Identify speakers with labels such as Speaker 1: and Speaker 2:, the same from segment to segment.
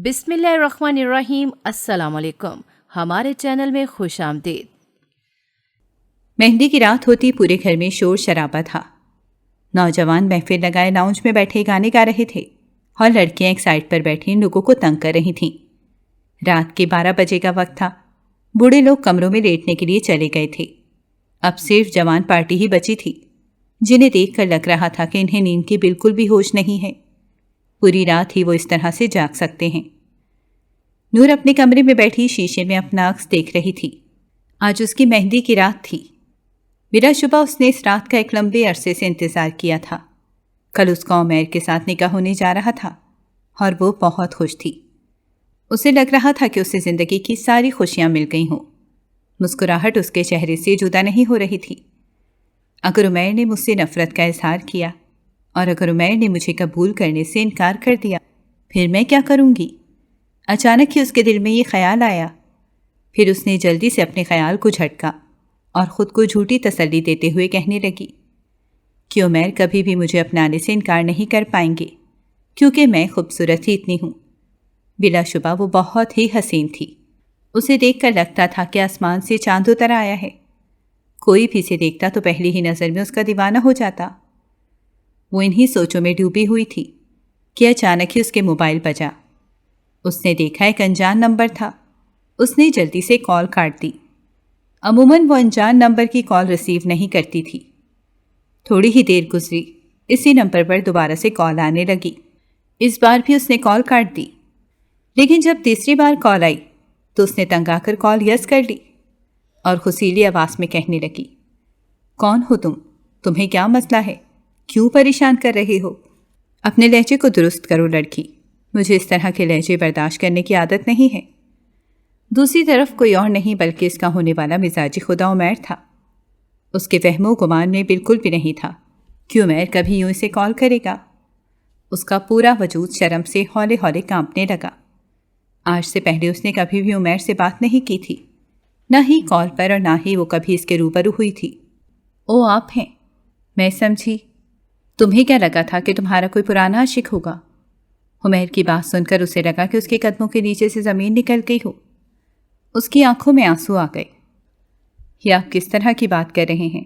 Speaker 1: بسم اللہ الرحمن الرحیم۔ السلام علیکم، ہمارے چینل میں خوش آمدید۔
Speaker 2: مہندی کی رات ہوتی پورے گھر میں شور شرابہ تھا۔ نوجوان محفل لگائے لاؤنج میں بیٹھے گانے گا رہے تھے اور لڑکیاں ایک سائڈ پر بیٹھی لوگوں کو تنگ کر رہی تھیں۔ رات کے 12 بجے کا وقت تھا۔ بوڑھے لوگ کمروں میں لیٹنے کے لیے چلے گئے تھے۔ اب صرف جوان پارٹی ہی بچی تھی، جنہیں دیکھ کر لگ رہا تھا کہ انہیں نیند کی بالکل بھی ہوش نہیں ہے۔ پوری رات ہی وہ اس طرح سے جاگ سکتے ہیں۔ نور اپنے کمرے میں بیٹھی شیشے میں اپنا عکس دیکھ رہی تھی۔ آج اس کی مہندی کی رات تھی۔ بلا شبہ اس نے اس رات کا ایک لمبے عرصے سے انتظار کیا تھا۔ کل اس کا عمیر کے ساتھ نکاح ہونے جا رہا تھا اور وہ بہت خوش تھی۔ اسے لگ رہا تھا کہ اسے زندگی کی ساری خوشیاں مل گئی ہوں۔ مسکراہٹ اس کے چہرے سے جدا نہیں ہو رہی تھی۔ اگر عمیر نے مجھ سے نفرت کا اظہار کیا اور اگر عمیر نے مجھے قبول کرنے سے انکار کر دیا، پھر میں کیا کروں گی؟ اچانک ہی اس کے دل میں یہ خیال آیا۔ پھر اس نے جلدی سے اپنے خیال کو جھٹکا اور خود کو جھوٹی تسلی دیتے ہوئے کہنے لگی کہ عمیر کبھی بھی مجھے اپنانے سے انکار نہیں کر پائیں گے، کیونکہ میں خوبصورت ہی اتنی ہوں۔ بلا شبہ وہ بہت ہی حسین تھی۔ اسے دیکھ کر لگتا تھا کہ آسمان سے چاند اتر آیا ہے۔ کوئی بھی اسے دیکھتا تو پہلی ہی نظر میں اس کا دیوانہ ہو جاتا۔ وہ انہی سوچوں میں ڈوبی ہوئی تھی کہ اچانک ہی اس کے موبائل بجا۔ اس نے دیکھا ایک انجان نمبر تھا۔ اس نے جلدی سے کال کاٹ دی۔ عموماً وہ انجان نمبر کی کال ریسیو نہیں کرتی تھی۔ تھوڑی ہی دیر گزری، اسی نمبر پر دوبارہ سے کال آنے لگی۔ اس بار بھی اس نے کال کاٹ دی، لیکن جب تیسری بار کال آئی تو اس نے تنگ آ کر کال یس کر لی اور خسیلی آواز میں کہنے لگی، کون ہو تم؟ تمہیں کیا مسئلہ ہے؟ کیوں پریشان کر رہے ہو؟ اپنے لہجے کو درست کرو لڑکی، مجھے اس طرح کے لہجے برداشت کرنے کی عادت نہیں ہے۔ دوسری طرف کوئی اور نہیں بلکہ اس کا ہونے والا مزاجی خدا عمیر تھا۔ اس کے فہم و گمان میں بالکل بھی نہیں تھا کہ عمیر کبھی یوں اسے کال کرے گا۔ اس کا پورا وجود شرم سے ہولے ہولے کانپنے لگا۔ آج سے پہلے اس نے کبھی بھی عمیر سے بات نہیں کی تھی، نہ ہی کال پر اور نہ ہی وہ کبھی اس کے روبرو ہوئی تھی۔ او آپ ہیں؟ میں سمجھی تمہیں کیا لگا تھا کہ تمہارا کوئی پرانا عاشق ہوگا؟ عمیر کی بات سن کر اسے لگا کہ اس کے قدموں کے نیچے سے زمین نکل گئی ہو۔ اس کی آنکھوں میں آنسو آ گئے۔ یہ آپ کس طرح کی بات کر رہے ہیں؟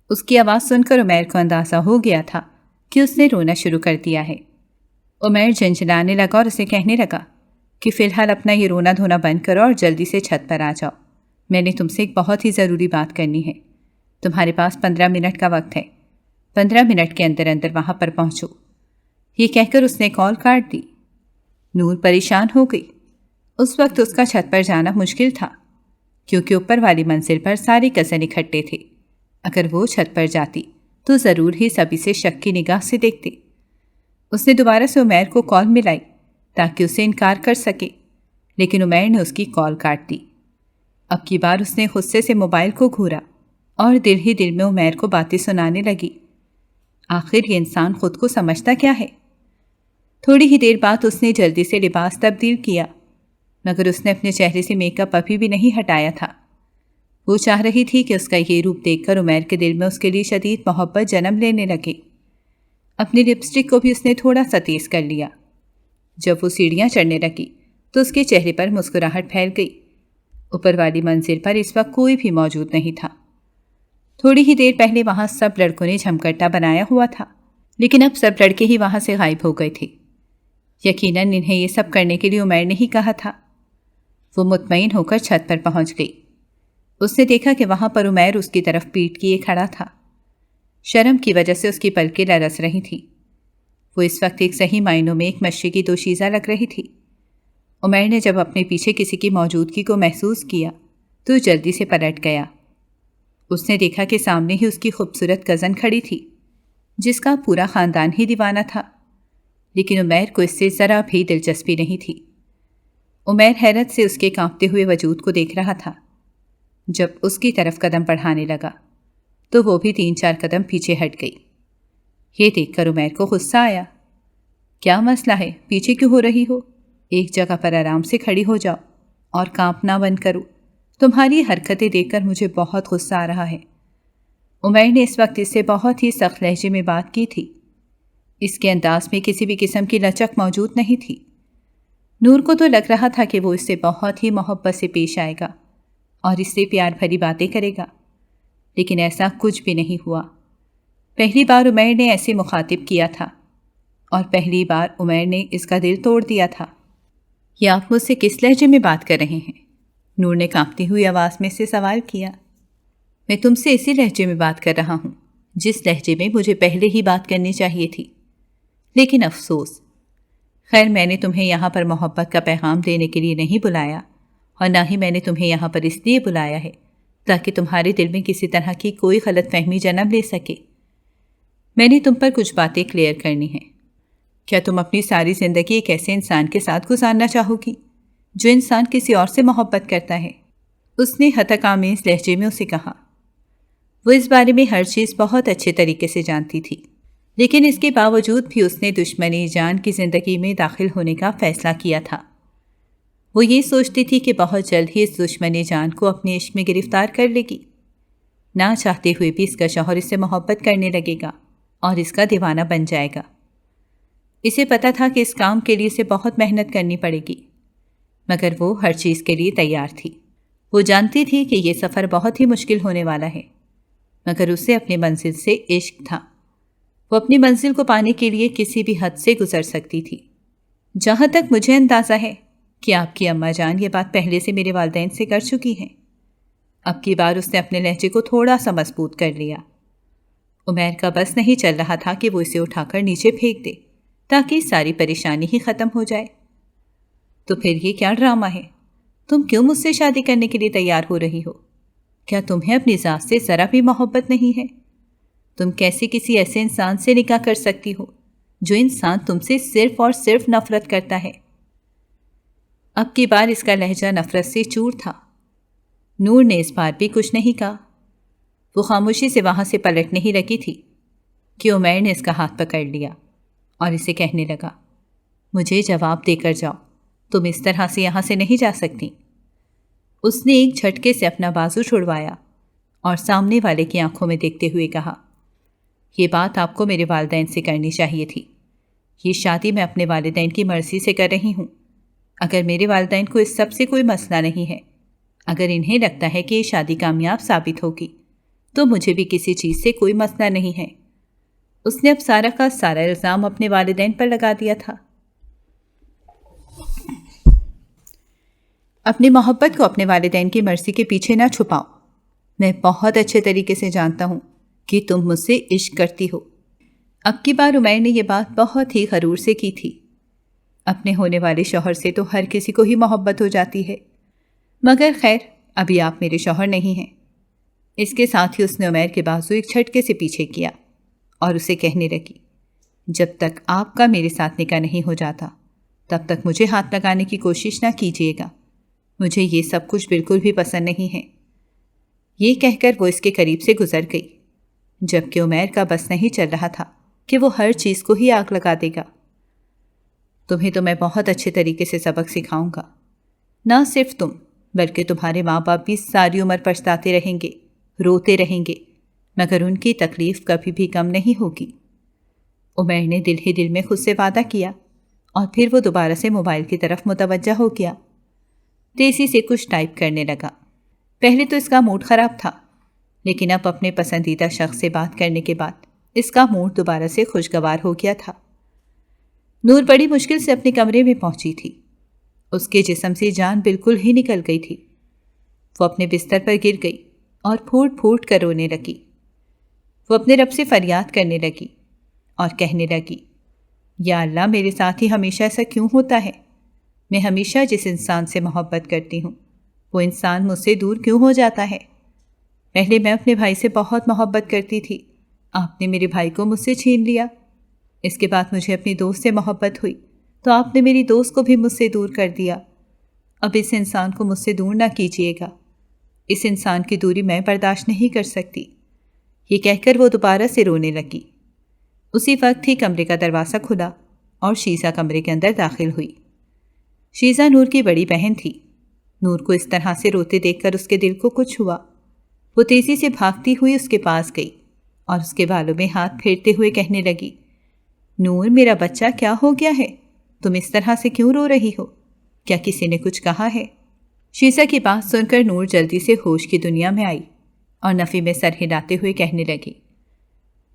Speaker 2: اس کی آواز سن کر عمیر کو اندازہ ہو گیا تھا کہ اس نے رونا شروع کر دیا ہے۔ عمیر جھنجھلانے لگا اور اسے کہنے لگا کہ فی الحال اپنا یہ رونا دھونا بند کرو اور جلدی سے چھت پر آ جاؤ۔ میں نے تم سے ایک بہت ہی ضروری بات کرنی ہے۔ تمہارے پاس 15 منٹ کا وقت ہے۔ 15 منٹ کے اندر اندر وہاں پر پہنچو۔ یہ کہہ کر اس نے کال کاٹ دی۔ نور پریشان ہو گئی۔ اس وقت اس کا چھت پر جانا مشکل تھا، کیونکہ اوپر والی منزل پر سارے کزن اکٹھے تھے۔ اگر وہ چھت پر جاتی تو ضرور ہی سبھی سے شک کی نگاہ سے دیکھتی۔ اس نے دوبارہ سے عمیر کو کال ملائی تاکہ اسے انکار کر سکے، لیکن عمیر نے اس کی کال کاٹ دی۔ اب کی بار اس نے غصے سے موبائل کو گھورا اور دل ہی دل میں عمیر کو باتیں سنانے لگی۔ آخر یہ انسان خود کو سمجھتا کیا ہے؟ تھوڑی ہی دیر بعد اس نے جلدی سے لباس تبدیل کیا، مگر اس نے اپنے چہرے سے میک اپ ابھی بھی نہیں ہٹایا تھا۔ وہ چاہ رہی تھی کہ اس کا یہ روپ دیکھ کر عمیر کے دل میں اس کے لیے شدید محبت جنم لینے لگے۔ اپنی لپسٹک کو بھی اس نے تھوڑا سا تیز کر لیا۔ جب وہ سیڑھیاں چڑھنے لگی تو اس کے چہرے پر مسکراہٹ پھیل گئی۔ اوپر والی منزل پر اس وقت کوئی بھی موجود نہیں تھا۔ تھوڑی ہی دیر پہلے وہاں سب لڑکوں نے جھمکٹا بنایا ہوا تھا، لیکن اب سب لڑکے ہی وہاں سے غائب ہو گئے تھے۔ یقیناً انہیں یہ سب کرنے کے لیے عمیر نے ہی کہا تھا۔ وہ مطمئن ہو کر چھت پر پہنچ گئی۔ اس نے دیکھا کہ وہاں پر عمیر اس کی طرف پیٹ کیے کھڑا تھا۔ شرم کی وجہ سے اس کی پلکیں لرز رہی تھیں۔ وہ اس وقت ایک صحیح معنوں میں ایک مچھلی کی دوشیزہ لگ رہی تھی۔ عمیر نے جب اپنے پیچھے کسی کی موجودگی کو محسوس کیا تو جلدی سے پلٹ گیا۔ اس نے دیکھا کہ سامنے ہی اس کی خوبصورت کزن کھڑی تھی، جس کا پورا خاندان ہی دیوانہ تھا، لیکن عمیر کو اس سے ذرا بھی دلچسپی نہیں تھی۔ عمیر حیرت سے اس کے کانپتے ہوئے وجود کو دیکھ رہا تھا۔ جب اس کی طرف قدم بڑھانے لگا تو وہ بھی 3-4 قدم پیچھے ہٹ گئی۔ یہ دیکھ کر عمیر کو غصہ آیا۔ کیا مسئلہ ہے؟ پیچھے کیوں ہو رہی ہو؟ ایک جگہ پر آرام سے کھڑی ہو جاؤ اور کانپنا بند کرو۔ تمہاری حرکتیں دیکھ کر مجھے بہت غصہ آ رہا ہے۔ عمیر نے اس وقت اس سے بہت ہی سخت لہجے میں بات کی تھی۔ اس کے انداز میں کسی بھی قسم کی لچک موجود نہیں تھی۔ نور کو تو لگ رہا تھا کہ وہ اس سے بہت ہی محبت سے پیش آئے گا اور اس سے پیار بھری باتیں کرے گا، لیکن ایسا کچھ بھی نہیں ہوا۔ پہلی بار عمیر نے ایسے مخاطب کیا تھا اور پہلی بار عمیر نے اس کا دل توڑ دیا تھا۔ یہ آپ مجھ سے کس لہجے میں بات کر رہے ہیں؟ نور نے کانپتی ہوئی آواز میں سے سوال کیا۔ میں تم سے اسی لہجے میں بات کر رہا ہوں جس لہجے میں مجھے پہلے ہی بات کرنی چاہیے تھی، لیکن افسوس۔ خیر، میں نے تمہیں یہاں پر محبت کا پیغام دینے کے لیے نہیں بلایا، اور نہ ہی میں نے تمہیں یہاں پر اس لیے بلایا ہے تاکہ تمہارے دل میں کسی طرح کی کوئی غلط فہمی جنم لے سکے۔ میں نے تم پر کچھ باتیں کلیئر کرنی ہیں۔ کیا تم اپنی ساری زندگی ایک ایسے انسان کے ساتھ گزارنا چاہو گی جو انسان کسی اور سے محبت کرتا ہے؟ اس نے ہتک آمیز لہجے میں اسے کہا۔ وہ اس بارے میں ہر چیز بہت اچھے طریقے سے جانتی تھی، لیکن اس کے باوجود بھی اس نے دشمنی جان کی زندگی میں داخل ہونے کا فیصلہ کیا تھا۔ وہ یہ سوچتی تھی کہ بہت جلد ہی اس دشمنی جان کو اپنے عشق میں گرفتار کر لے گی۔ نہ چاہتے ہوئے بھی اس کا شوہر اس سے محبت کرنے لگے گا اور اس کا دیوانہ بن جائے گا۔ اسے پتا تھا کہ اس کام کے لیے اسے بہت محنت کرنی پڑے گی، مگر وہ ہر چیز کے لیے تیار تھی۔ وہ جانتی تھی کہ یہ سفر بہت ہی مشکل ہونے والا ہے، مگر اسے اپنی منزل سے عشق تھا۔ وہ اپنی منزل کو پانے کے لیے کسی بھی حد سے گزر سکتی تھی۔ جہاں تک مجھے اندازہ ہے کہ آپ کی اماں جان یہ بات پہلے سے میرے والدین سے کر چکی ہیں۔ اب کی بار اس نے اپنے لہجے کو تھوڑا سا مضبوط کر لیا۔ عمیر کا بس نہیں چل رہا تھا کہ وہ اسے اٹھا کر نیچے پھینک دے تاکہ ساری پریشانی ہی ختم ہو جائے۔ تو پھر یہ کیا ڈرامہ ہے؟ تم کیوں مجھ سے شادی کرنے کے لیے تیار ہو رہی ہو؟ کیا تمہیں اپنی ذات سے ذرا بھی محبت نہیں ہے؟ تم کیسے کسی ایسے انسان سے نکاح کر سکتی ہو جو انسان تم سے صرف اور صرف نفرت کرتا ہے؟ اب کی بار اس کا لہجہ نفرت سے چور تھا۔ نور نے اس بار بھی کچھ نہیں کہا۔ وہ خاموشی سے وہاں سے پلٹنے ہی لگی تھی کہ عمیر نے اس کا ہاتھ پکڑ لیا اور اسے کہنے لگا، مجھے جواب دے کر جاؤ، تم اس طرح سے یہاں سے نہیں جا سکتی۔ اس نے ایک جھٹکے سے اپنا بازو چھڑوایا اور سامنے والے کی آنکھوں میں دیکھتے ہوئے کہا، یہ بات آپ کو میرے والدین سے کرنی چاہیے تھی۔ یہ شادی میں اپنے والدین کی مرضی سے کر رہی ہوں۔ اگر میرے والدین کو اس سب سے کوئی مسئلہ نہیں ہے، اگر انہیں لگتا ہے کہ یہ شادی کامیاب ثابت ہوگی، تو مجھے بھی کسی چیز سے کوئی مسئلہ نہیں ہے۔ اس نے اب سارا کا سارا الزام اپنے والدین پر لگا دیا تھا۔ اپنی محبت کو اپنے والدین کی مرضی کے پیچھے نہ چھپاؤ۔ میں بہت اچھے طریقے سے جانتا ہوں کہ تم مجھ سے عشق کرتی ہو۔ اب کی بار عمیر نے یہ بات بہت ہی غرور سے کی تھی۔ اپنے ہونے والے شوہر سے تو ہر کسی کو ہی محبت ہو جاتی ہے، مگر خیر، ابھی آپ میرے شوہر نہیں ہیں۔ اس کے ساتھ ہی اس نے عمیر کے بازو ایک جھٹکے سے پیچھے کیا اور اسے کہنے لگی، جب تک آپ کا میرے ساتھ نکاح نہیں ہو جاتا تب تک مجھے ہاتھ لگانے کی کوشش نہ کیجیے گا۔ مجھے یہ سب کچھ بالکل بھی پسند نہیں ہے۔ یہ کہہ کر وہ اس کے قریب سے گزر گئی، جبکہ عمیر کا بس نہیں چل رہا تھا کہ وہ ہر چیز کو ہی آگ لگا دے گا۔ تمہیں تو میں بہت اچھے طریقے سے سبق سکھاؤں گا۔ نہ صرف تم بلکہ تمہارے ماں باپ بھی ساری عمر پچھتاتے رہیں گے، روتے رہیں گے، مگر ان کی تکلیف کبھی بھی کم نہیں ہوگی۔ عمیر نے دل ہی دل میں خود سے وعدہ کیا اور پھر وہ دوبارہ سے موبائل کی طرف متوجہ ہو گیا۔ تیزی سے کچھ ٹائپ کرنے لگا۔ پہلے تو اس کا موڈ خراب تھا، لیکن اب اپنے پسندیدہ شخص سے بات کرنے کے بعد اس کا موڈ دوبارہ سے خوشگوار ہو گیا تھا۔ نور بڑی مشکل سے اپنے کمرے میں پہنچی تھی۔ اس کے جسم سے جان بالکل ہی نکل گئی تھی۔ وہ اپنے بستر پر گر گئی اور پھوٹ پھوٹ کر رونے لگی۔ وہ اپنے رب سے فریاد کرنے لگی اور کہنے لگی، یا اللہ، میرے ساتھ ہی ہمیشہ ایسا کیوں ہوتا ہے؟ میں ہمیشہ جس انسان سے محبت کرتی ہوں وہ انسان مجھ سے دور کیوں ہو جاتا ہے؟ پہلے میں اپنے بھائی سے بہت محبت کرتی تھی، آپ نے میرے بھائی کو مجھ سے چھین لیا۔ اس کے بعد مجھے اپنی دوست سے محبت ہوئی تو آپ نے میری دوست کو بھی مجھ سے دور کر دیا۔ اب اس انسان کو مجھ سے دور نہ کیجیے گا، اس انسان کی دوری میں برداشت نہیں کر سکتی۔ یہ کہہ کر وہ دوبارہ سے رونے لگی۔ اسی وقت ہی کمرے کا دروازہ کھلا اور شیزہ کمرے کے اندر داخل ہوئی۔ شیزہ نور کی بڑی بہن تھی۔ نور کو اس طرح سے روتے دیکھ کر اس کے دل کو کچھ ہوا۔ وہ تیزی سے بھاگتی ہوئی اس کے پاس گئی اور اس کے بالوں میں ہاتھ پھیرتے ہوئے کہنے لگی، نور، میرا بچہ، کیا ہو گیا ہے؟ تم اس طرح سے کیوں رو رہی ہو؟ کیا کسی نے کچھ کہا ہے؟ شیزہ کی بات سن کر نور جلدی سے ہوش کی دنیا میں آئی اور نفی میں سر ہلاتے ہوئے کہنے لگی،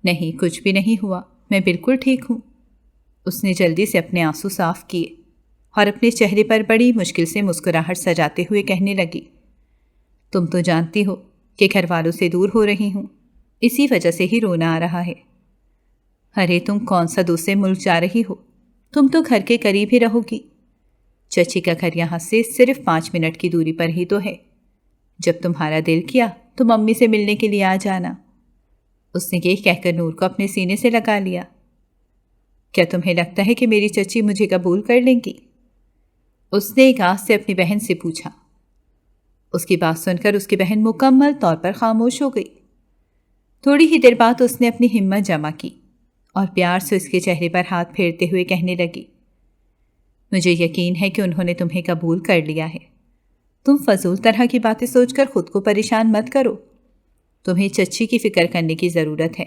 Speaker 2: نہیں، کچھ بھی نہیں ہوا، میں بالکل ٹھیک ہوں۔ اس نے جلدی سے اپنے آنسو صاف کیے اور اپنے چہرے پر بڑی مشکل سے مسکراہٹ سجاتے ہوئے کہنے لگی، تم تو جانتی ہو کہ گھر والوں سے دور ہو رہی ہوں، اسی وجہ سے ہی رونا آ رہا ہے۔ ارے تم کون سا دوسرے ملک جا رہی ہو؟ تم تو گھر کے قریب ہی رہو گی۔ چچی کا گھر یہاں سے صرف 5 منٹ کی دوری پر ہی تو ہے۔ جب تمہارا دل کیا تو ممی سے ملنے کے لیے آ جانا۔ اس نے یہ کہہ کر نور کو اپنے سینے سے لگا لیا۔ کیا تمہیں لگتا ہے کہ میری چچی مجھے قبول کر لیں گی؟ اس نے ایک آس سے اپنی بہن سے پوچھا۔ اس کی بات سن کر اس کی بہن مکمل طور پر خاموش ہو گئی۔ تھوڑی ہی دیر بعد اس نے اپنی ہمت جمع کی اور پیار سے اس کے چہرے پر ہاتھ پھیرتے ہوئے کہنے لگی، مجھے یقین ہے کہ انہوں نے تمہیں قبول کر لیا ہے۔ تم فضول طرح کی باتیں سوچ کر خود کو پریشان مت کرو۔ تمہیں چچی کی فکر کرنے کی ضرورت ہے۔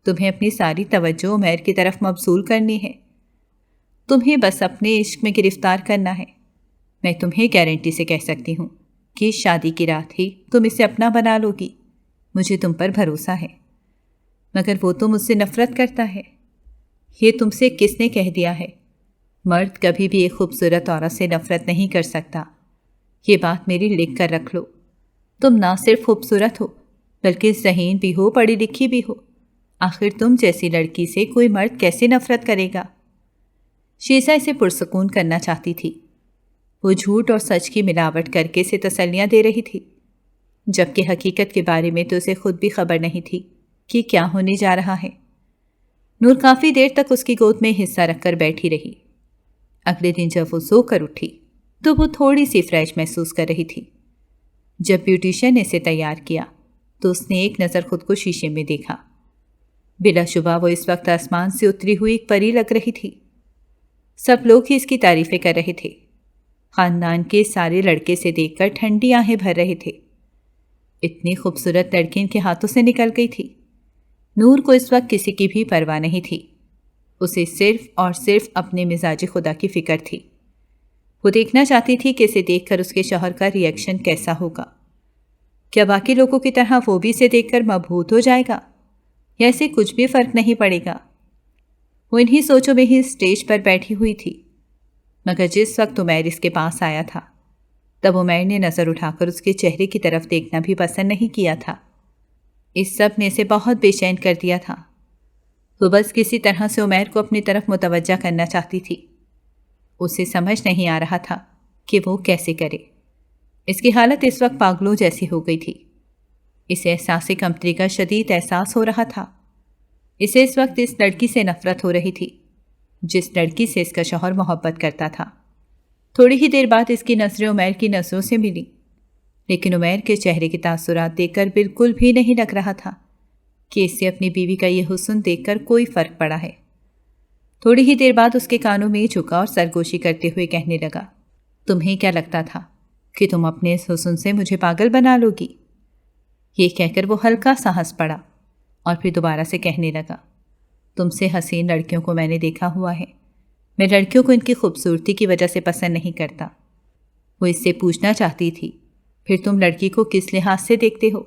Speaker 2: تمہیں اپنی ساری توجہ عمیر کی طرف مبذول کرنی ہے۔ تمہیں بس اپنے عشق میں گرفتار کرنا ہے۔ میں تمہیں گارنٹی سے کہہ سکتی ہوں کہ شادی کی رات ہی تم اسے اپنا بنا لو گی۔ مجھے تم پر بھروسہ ہے۔ مگر وہ تو مجھ سے نفرت کرتا ہے۔ یہ تم سے کس نے کہہ دیا ہے؟ مرد کبھی بھی ایک خوبصورت عورت سے نفرت نہیں کر سکتا۔ یہ بات میری لکھ کر رکھ لو۔ تم نہ صرف خوبصورت ہو بلکہ ذہین بھی ہو، پڑھی لکھی بھی ہو۔ آخر تم جیسی لڑکی سے کوئی مرد کیسے نفرت کرے گا؟ شیزہ اسے پرسکون کرنا چاہتی تھی۔ وہ جھوٹ اور سچ کی ملاوٹ کر کے اسے تسلیاں دے رہی تھی، جبکہ حقیقت کے بارے میں تو اسے خود بھی خبر نہیں تھی کہ کیا ہونے جا رہا ہے۔ نور کافی دیر تک اس کی گود میں حصہ رکھ کر بیٹھی رہی۔ اگلے دن جب وہ سو کر اٹھی تو وہ تھوڑی سی فریش محسوس کر رہی تھی۔ جب بیوٹیشین نے اسے تیار کیا تو اس نے ایک نظر خود کو شیشے میں دیکھا۔ بلا شبہ وہ اس وقت آسمان سے اتری ہوئی ایک پری لگ رہی تھی۔ سب لوگ ہی اس کی تعریفیں کر رہے تھے۔ خاندان کے سارے لڑکے سے دیکھ کر ٹھنڈی آنکھیں بھر رہے تھے۔ اتنی خوبصورت لڑکی ان کے ہاتھوں سے نکل گئی تھی۔ نور کو اس وقت کسی کی بھی پرواہ نہیں تھی۔ اسے صرف اور صرف اپنے مزاج خدا کی فکر تھی۔ وہ دیکھنا چاہتی تھی کہ اسے دیکھ کر اس کے شوہر کا ری ایکشن کیسا ہوگا۔ کیا باقی لوگوں کی طرح وہ بھی اسے دیکھ کر مبہوت ہو جائے گا یا اسے کچھ بھی فرق نہیں پڑے گا؟ وہ انہی سوچوں میں ہی اسٹیج پر بیٹھی ہوئی تھی، مگر جس وقت عمیر اس کے پاس آیا تھا تب عمیر نے نظر اٹھا کر اس کے چہرے کی طرف دیکھنا بھی پسند نہیں کیا تھا۔ اس سب نے اسے بہت بے چین کر دیا تھا۔ وہ بس کسی طرح سے عمیر کو اپنی طرف متوجہ کرنا چاہتی تھی۔ اسے سمجھ نہیں آ رہا تھا کہ وہ کیسے کرے۔ اس کی حالت اس وقت پاگلوں جیسی ہو گئی تھی۔ اسے احساس کمتری کا شدید احساس ہو رہا تھا۔ اسے اس وقت اس لڑکی سے نفرت ہو رہی تھی جس لڑکی سے اس کا شوہر محبت کرتا تھا۔ تھوڑی ہی دیر بعد اس کی نظریں عمیر کی نظروں سے ملی، لیکن عمیر کے چہرے کے تاثرات دیکھ کر بالکل بھی نہیں لگ رہا تھا کہ اس سے اپنی بیوی کا یہ حسن دیکھ کر کوئی فرق پڑا ہے۔ تھوڑی ہی دیر بعد اس کے کانوں میں جھکا اور سرگوشی کرتے ہوئے کہنے لگا، تمہیں کیا لگتا تھا کہ تم اپنے اس حسن سے مجھے پاگل بنا لو گی؟ یہ کہہ کر وہ ہلکا سا ہنس پڑا اور پھر دوبارہ سے کہنے لگا، تم سے حسین لڑکیوں کو میں نے دیکھا ہوا ہے۔ میں لڑکیوں کو ان کی خوبصورتی کی وجہ سے پسند نہیں کرتا۔ وہ اس سے پوچھنا چاہتی تھی، پھر تم لڑکی کو کس لحاظ سے دیکھتے ہو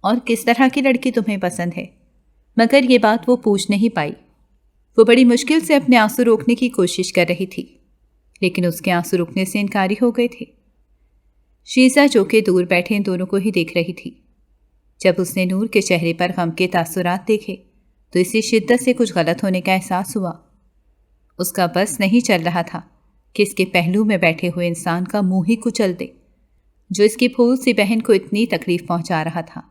Speaker 2: اور کس طرح کی لڑکی تمہیں پسند ہے؟ مگر یہ بات وہ پوچھ نہیں پائی۔ وہ بڑی مشکل سے اپنے آنسو روکنے کی کوشش کر رہی تھی، لیکن اس کے آنسو رکنے سے انکاری ہو گئے تھے۔ شیزہ جو کہ دور بیٹھے ان دونوں کو ہی دیکھ رہی تھی، جب اس نے نور کے چہرے پر غم کے تاثرات دیکھے تو اسے شدت سے کچھ غلط ہونے کا احساس ہوا۔ اس کا بس نہیں چل رہا تھا کہ اس کے پہلو میں بیٹھے ہوئے انسان کا منہ ہی کچل دے جو اس کی پھول سی بہن کو اتنی تکلیف پہنچا رہا تھا۔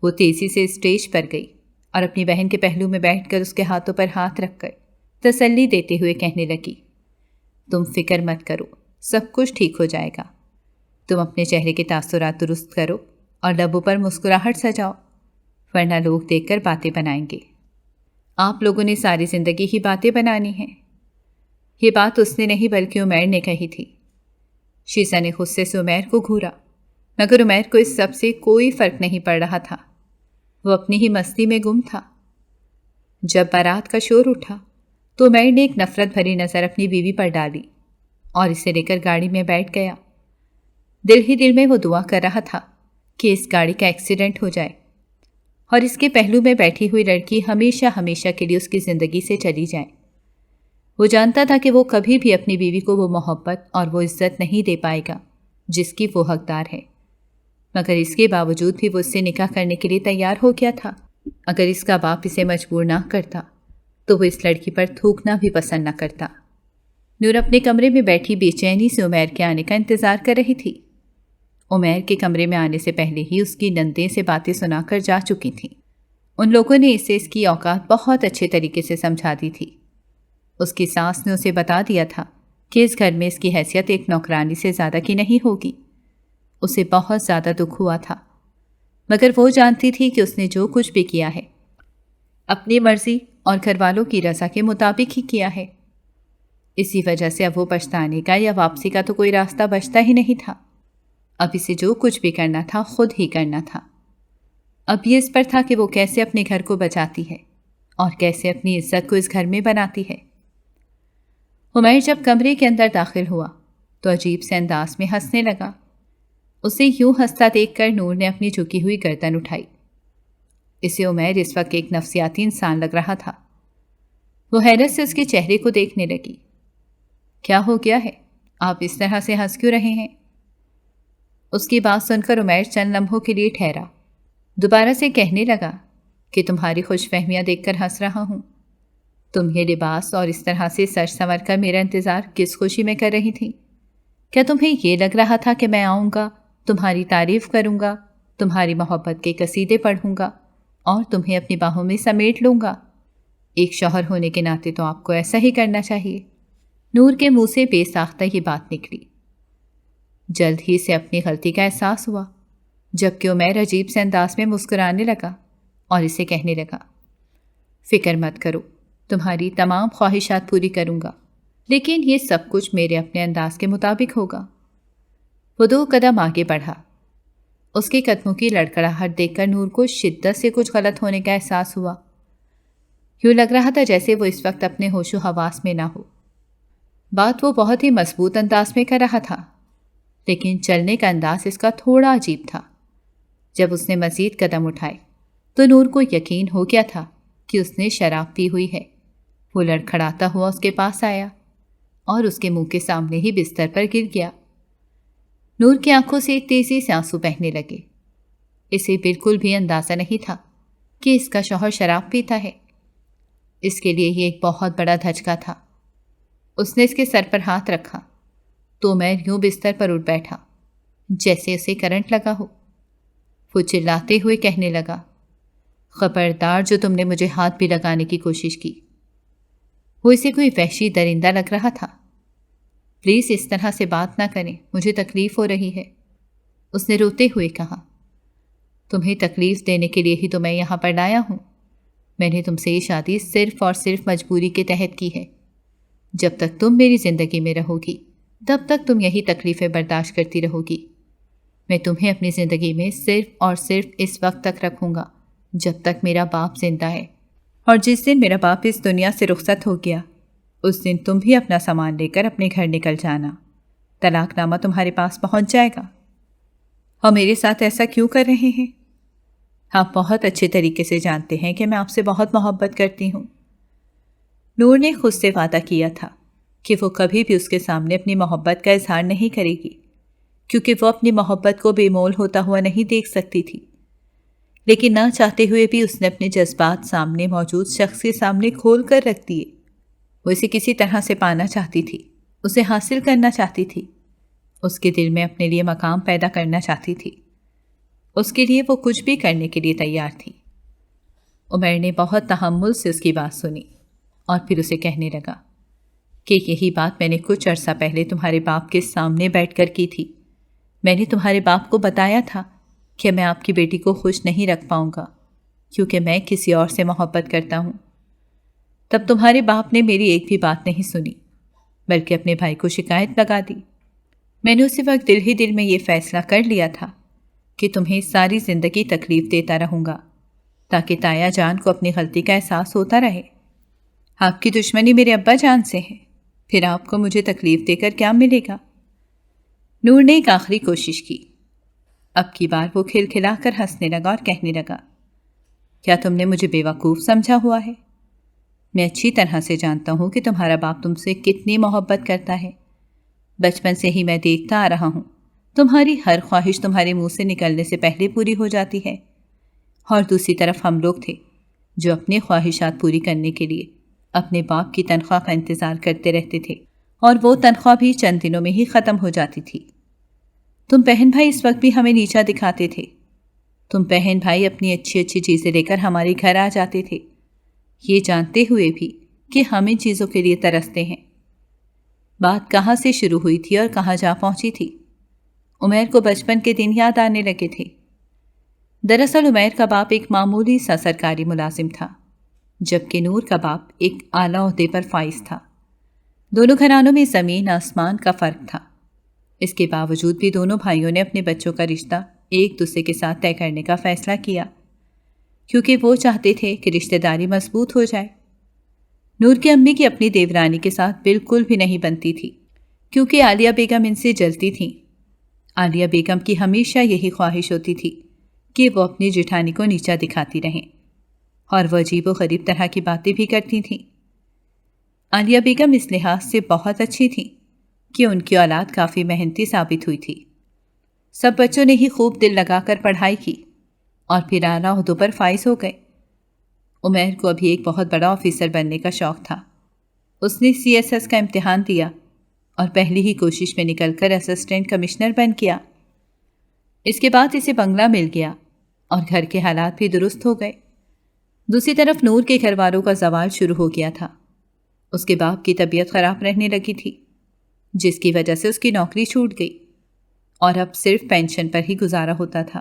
Speaker 2: وہ تیزی سے اسٹیج پر گئی اور اپنی بہن کے پہلو میں بیٹھ کر اس کے ہاتھوں پر ہاتھ رکھ کر تسلی دیتے ہوئے کہنے لگی، تم فکر مت کرو، سب کچھ ٹھیک ہو جائے گا۔ تم اپنے چہرے کے تاثرات درست کرو اور لبوں پر مسکراہٹ سجاؤ، ورنہ لوگ دیکھ کر باتیں بنائیں گے۔ آپ لوگوں نے ساری زندگی ہی باتیں بنانی ہیں۔ یہ بات اس نے نہیں بلکہ عمیر نے کہی تھی۔ شیزہ نے غصے سے عمیر کو گھورا، مگر عمیر کو اس سب سے کوئی فرق نہیں پڑ رہا تھا۔ وہ اپنی ہی مستی میں گم تھا۔ جب بارات کا شور اٹھا تو عمیر نے ایک نفرت بھری نظر اپنی بیوی پر ڈالی اور اسے لے کر گاڑی میں بیٹھ گیا۔ دل ہی دل میں وہ دعا کر رہا تھا کہ اس گاڑی کا ایکسیڈنٹ ہو جائے اور اس کے پہلو میں بیٹھی ہوئی لڑکی ہمیشہ ہمیشہ کے لیے اس کی زندگی سے چلی جائے۔ وہ جانتا تھا کہ وہ کبھی بھی اپنی بیوی کو وہ محبت اور وہ عزت نہیں دے پائے گا جس کی وہ حقدار ہے، مگر اس کے باوجود بھی وہ اس سے نکاح کرنے کے لیے تیار ہو گیا تھا۔ اگر اس کا باپ اسے مجبور نہ کرتا تو وہ اس لڑکی پر تھوکنا بھی پسند نہ کرتا۔ نور اپنے کمرے میں بیٹھی بے چینی سے عمیر کے آنے کا انتظار کر رہی تھی۔ عمیر کے کمرے میں آنے سے پہلے ہی اس کی نندیں سے باتیں سنا کر جا چکی تھیں۔ ان لوگوں نے اسے اس کی اوقات بہت اچھے طریقے سے سمجھا دی تھی۔ اس کی ساس نے اسے بتا دیا تھا کہ اس گھر میں اس کی حیثیت ایک نوکرانی سے زیادہ کی نہیں ہوگی۔ اسے بہت زیادہ دکھ ہوا تھا، مگر وہ جانتی تھی کہ اس نے جو کچھ بھی کیا ہے اپنی مرضی اور گھر والوں کی رضا کے مطابق ہی کیا ہے۔ اسی وجہ سے اب وہ پچھتانے کا یا واپسی کا تو کوئی راستہ بچتا ہی نہیں تھا۔ اب اسے جو کچھ بھی کرنا تھا خود ہی کرنا تھا۔ اب یہ اس پر تھا کہ وہ کیسے اپنے گھر کو بچاتی ہے اور کیسے اپنی عزت کو اس گھر میں بناتی ہے۔ عمیر جب کمرے کے اندر داخل ہوا تو عجیب سے انداز میں ہنسنے لگا۔ اسے یوں ہنستا دیکھ کر نور نے اپنی جھکی ہوئی گردن اٹھائی۔ اسے عمیر اس وقت ایک نفسیاتی انسان لگ رہا تھا۔ وہ حیرت سے اس کے چہرے کو دیکھنے لگی۔ کیا ہو گیا ہے؟ آپ اس طرح سے ہنس کیوں رہے ہیں؟ اس کی بات سن کر عمیر چند لمحوں کے لیے ٹھہرا، دوبارہ سے کہنے لگا کہ تمہاری خوش فہمیاں دیکھ کر ہنس رہا ہوں۔ تم یہ لباس اور اس طرح سے سج سنور کر میرا انتظار کس خوشی میں کر رہی تھی؟ کیا تمہیں یہ لگ رہا تھا کہ میں آؤں گا، تمہاری تعریف کروں گا، تمہاری محبت کے قصیدے پڑھوں گا اور تمہیں اپنی باہوں میں سمیٹ لوں گا؟ ایک شوہر ہونے کے ناطے تو آپ کو ایسا ہی کرنا چاہیے۔ نور کے منہ سے بے ساختہ یہ بات نکلی۔ جلد ہی سے اپنی غلطی کا احساس ہوا، جبکہ عمیر عجیب سے انداز میں مسکرانے لگا اور اسے کہنے لگا، فکر مت کرو، تمہاری تمام خواہشات پوری کروں گا، لیکن یہ سب کچھ میرے اپنے انداز کے مطابق ہوگا۔ وہ 2 قدم آگے بڑھا۔ اس کے قدموں کی لڑکڑاہٹ دیکھ کر نور کو شدت سے کچھ غلط ہونے کا احساس ہوا۔ یوں لگ رہا تھا جیسے وہ اس وقت اپنے ہوش و حواس میں نہ ہو۔ بات وہ بہت ہی مضبوط انداز میں کر رہا تھا، لیکن چلنے کا انداز اس کا تھوڑا عجیب تھا۔ جب اس نے مزید قدم اٹھائے تو نور کو یقین ہو گیا تھا کہ اس نے شراب پی ہوئی ہے۔ وہ لڑکھڑاتا ہوا اس کے پاس آیا اور اس کے منہ کے سامنے ہی بستر پر گر گیا۔ نور کی آنکھوں سے تیزی سے آنسو بہنے لگے۔ اسے بالکل بھی اندازہ نہیں تھا کہ اس کا شوہر شراب پیتا ہے۔ اس کے لیے یہ ایک بہت بڑا دھچکا تھا۔ اس نے اس کے سر پر ہاتھ رکھا تو عمیر یوں بستر پر اٹھ بیٹھا جیسے اسے کرنٹ لگا ہو۔ وہ چلاتے ہوئے کہنے لگا، خبردار جو تم نے مجھے ہاتھ بھی لگانے کی کوشش کی۔ وہ اسے کوئی وحشی درندہ لگ رہا تھا۔ پلیز اس طرح سے بات نہ کریں، مجھے تکلیف ہو رہی ہے، اس نے روتے ہوئے کہا۔ تمہیں تکلیف دینے کے لیے ہی تو میں یہاں پر لایا ہوں۔ میں نے تم سے یہ شادی صرف اور صرف مجبوری کے تحت کی ہے۔ جب تک تم میری زندگی میں رہو گی تب تک تم یہی تکلیفیں برداشت کرتی رہو گی۔ میں تمہیں اپنی زندگی میں صرف اور صرف اس وقت تک رکھوں گا جب تک میرا باپ زندہ ہے، اور جس دن میرا باپ اس دنیا سے رخصت ہو گیا اس دن تم بھی اپنا سامان لے کر اپنے گھر نکل جانا۔ طلاق نامہ تمہارے پاس پہنچ جائے گا۔ اور میرے ساتھ ایسا کیوں کر رہے ہیں؟ آپ بہت اچھے طریقے سے جانتے ہیں کہ میں آپ سے بہت محبت کرتی ہوں۔ نور نے خود سے وعدہ کیا تھا کہ وہ کبھی بھی اس کے سامنے اپنی محبت کا اظہار نہیں کرے گی، کیونکہ وہ اپنی محبت کو بے مول ہوتا ہوا نہیں دیکھ سکتی تھی۔ لیکن نہ چاہتے ہوئے بھی اس نے اپنے جذبات سامنے موجود شخص کے سامنے کھول کر رکھ دیے۔ وہ اسے کسی طرح سے پانا چاہتی تھی، اسے حاصل کرنا چاہتی تھی، اس کے دل میں اپنے لیے مقام پیدا کرنا چاہتی تھی۔ اس کے لیے وہ کچھ بھی کرنے کے لیے تیار تھی۔ عمیر نے بہت تحمل سے اس کی بات سنی اور پھر اسے کہنے لگا کہ یہی بات میں نے کچھ عرصہ پہلے تمہارے باپ کے سامنے بیٹھ کر کی تھی۔ میں نے تمہارے باپ کو بتایا تھا کہ میں آپ کی بیٹی کو خوش نہیں رکھ پاؤں گا کیونکہ میں کسی اور سے محبت کرتا ہوں۔ تب تمہارے باپ نے میری ایک بھی بات نہیں سنی، بلکہ اپنے بھائی کو شکایت لگا دی۔ میں نے اسی وقت دل ہی دل میں یہ فیصلہ کر لیا تھا کہ تمہیں ساری زندگی تکلیف دیتا رہوں گا تاکہ تایا جان کو اپنی غلطی کا احساس ہوتا رہے۔ آپ کی دشمنی میرے ابا جان سے ہے، پھر آپ کو مجھے تکلیف دے کر کیا ملے گا؟ نور نے ایک آخری کوشش کی۔ اب کی بار وہ کھلکھلا کر ہنسنے لگا اور کہنے لگا، کیا تم نے مجھے بیوقوف سمجھا ہوا ہے؟ میں اچھی طرح سے جانتا ہوں کہ تمہارا باپ تم سے کتنی محبت کرتا ہے۔ بچپن سے ہی میں دیکھتا آ رہا ہوں، تمہاری ہر خواہش تمہارے منہ سے نکلنے سے پہلے پوری ہو جاتی ہے، اور دوسری طرف ہم لوگ تھے جو اپنے خواہشات پوری کرنے کے لیے اپنے باپ کی تنخواہ کا انتظار کرتے رہتے تھے، اور وہ تنخواہ بھی چند دنوں میں ہی ختم ہو جاتی تھی۔ تم بہن بھائی اس وقت بھی ہمیں نیچا دکھاتے تھے۔ تم بہن بھائی اپنی اچھی اچھی چیزیں لے کر ہمارے گھر آ جاتے تھے، یہ جانتے ہوئے بھی کہ ہم ان چیزوں کے لیے ترستے ہیں۔ بات کہاں سے شروع ہوئی تھی اور کہاں جا پہنچی تھی؟ عمیر کو بچپن کے دن یاد آنے لگے تھے۔ دراصل عمیر کا باپ ایک معمولی سا سرکاری ملازم تھا، جبکہ نور کا باپ ایک اعلیٰ عہدے پر فائز تھا۔ دونوں گھرانوں میں زمین آسمان کا فرق تھا۔ اس کے باوجود بھی دونوں بھائیوں نے اپنے بچوں کا رشتہ ایک دوسرے کے ساتھ طے کرنے کا فیصلہ کیا، کیونکہ وہ چاہتے تھے کہ رشتہ داری مضبوط ہو جائے۔ نور کی امی کی اپنی دیورانی کے ساتھ بالکل بھی نہیں بنتی تھی، کیونکہ عالیہ بیگم ان سے جلتی تھیں۔ عالیہ بیگم کی ہمیشہ یہی خواہش ہوتی تھی کہ وہ اپنی جٹھانی کو نیچا دکھاتی رہیں، اور وہ عجیب و غریب طرح کی باتیں بھی کرتی تھیں۔ عالیہ بیگم اس لحاظ سے بہت اچھی تھیں کہ ان کی اولاد کافی محنتی ثابت ہوئی تھی۔ سب بچوں نے ہی خوب دل لگا کر پڑھائی کی اور پھر اعلیٰ عہدوں پر فائز ہو گئے۔ عمیر کو ابھی ایک بہت بڑا آفیسر بننے کا شوق تھا۔ اس نے CSS کا امتحان دیا اور پہلی ہی کوشش میں نکل کر اسسٹنٹ کمشنر بن گیا۔ اس کے بعد اسے بنگلہ مل گیا اور گھر کے حالات بھی درست ہو گئے۔ دوسری طرف نور کے گھر والوں کا زوال شروع ہو گیا تھا۔ اس کے باپ کی طبیعت خراب رہنے لگی تھی، جس کی وجہ سے اس کی نوکری چھوٹ گئی اور اب صرف پینشن پر ہی گزارا ہوتا تھا۔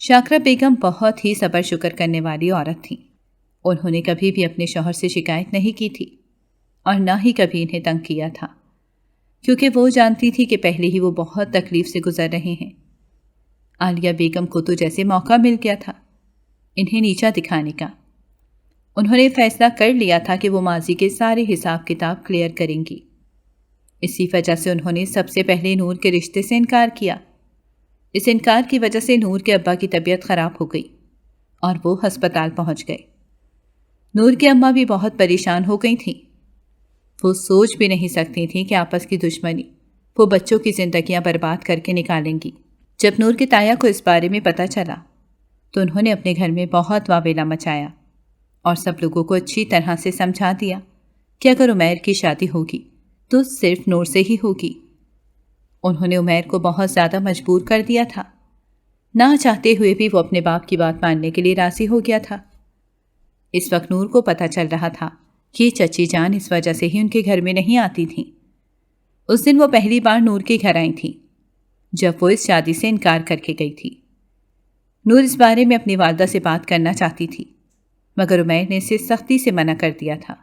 Speaker 2: شاکرہ بیگم بہت ہی صبر شکر کرنے والی عورت تھیں۔ انہوں نے کبھی بھی اپنے شوہر سے شکایت نہیں کی تھی اور نہ ہی کبھی انہیں تنگ کیا تھا، کیونکہ وہ جانتی تھی کہ پہلے ہی وہ بہت تکلیف سے گزر رہے ہیں۔ عالیہ بیگم کو تو جیسے موقع مل گیا تھا انہیں نیچا دکھانے کا۔ انہوں نے فیصلہ کر لیا تھا کہ وہ ماضی کے سارے حساب کتاب کلیئر کریں گی۔ اسی وجہ سے انہوں نے سب سے پہلے نور کے رشتے سے انکار کیا۔ اس انکار کی وجہ سے نور کے ابا کی طبیعت خراب ہو گئی اور وہ ہسپتال پہنچ گئے۔ نور کی اماں بھی بہت پریشان ہو گئی تھیں۔ وہ سوچ بھی نہیں سکتی تھیں کہ آپس کی دشمنی وہ بچوں کی زندگیاں برباد کر کے نکالیں گی۔ جب نور کے تایا کو اس بارے میں پتہ چلا تو انہوں نے اپنے گھر میں بہت واویلا مچایا اور سب لوگوں کو اچھی طرح سے سمجھا دیا کہ اگر عمیر کی شادی ہوگی تو صرف نور سے ہی ہوگی۔ انہوں نے عمیر کو بہت زیادہ مجبور کر دیا تھا، نہ چاہتے ہوئے بھی وہ اپنے باپ کی بات ماننے کے لیے راضی ہو گیا تھا۔ اس وقت نور کو پتہ چل رہا تھا کہ چچی جان اس وجہ سے ہی ان کے گھر میں نہیں آتی تھیں۔ اس دن وہ پہلی بار نور کے گھر آئی تھیں جب وہ اس شادی سے انکار کر کے گئی تھی۔ نور اس بارے میں اپنی والدہ سے بات کرنا چاہتی تھی، مگر عمیر نے اسے سختی سے منع کر دیا تھا۔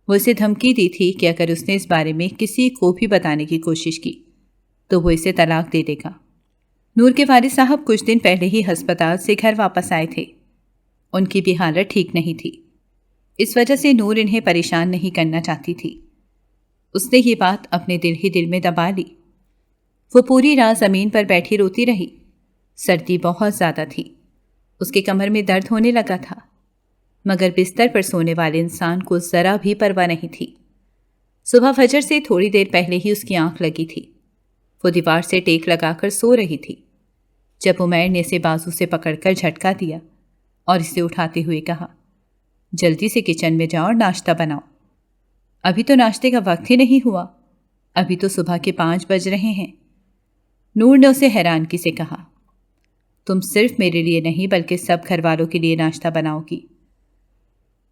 Speaker 2: وہ اسے دھمکی دی تھی کہ اگر اس نے اس بارے میں کسی کو بھی بتانے کی کوشش کی تو وہ اسے طلاق دے دے گا۔ نور کے والد صاحب کچھ دن پہلے ہی ہسپتال سے گھر واپس آئے تھے۔ ان کی بھی حالت ٹھیک نہیں تھی، اس وجہ سے نور انہیں پریشان نہیں کرنا چاہتی تھی۔ اس نے یہ بات اپنے دل ہی دل میں دبا لی۔ وہ پوری رات زمین پر بیٹھی روتی رہی۔ سردی بہت زیادہ تھی، اس کے کمر میں درد ہونے لگا تھا، مگر بستر پر سونے والے انسان کو ذرا بھی پرواہ نہیں تھی۔ صبح فجر سے تھوڑی دیر پہلے ہی اس کی آنکھ لگی تھی۔ وہ دیوار سے ٹیک لگا کر سو رہی تھی جب عمیر نے اسے بازو سے پکڑ کر جھٹکا دیا اور اسے اٹھاتے ہوئے کہا، جلدی سے کچن میں جاؤ اور ناشتہ بناؤ۔ ابھی تو ناشتے کا وقت ہی نہیں ہوا، ابھی تو صبح کے 5 بج رہے ہیں۔ نور نے اسے حیرانگی سے کہا، تم صرف میرے لیے نہیں بلکہ سب گھر والوں کے لیے ناشتہ بناؤ گی؟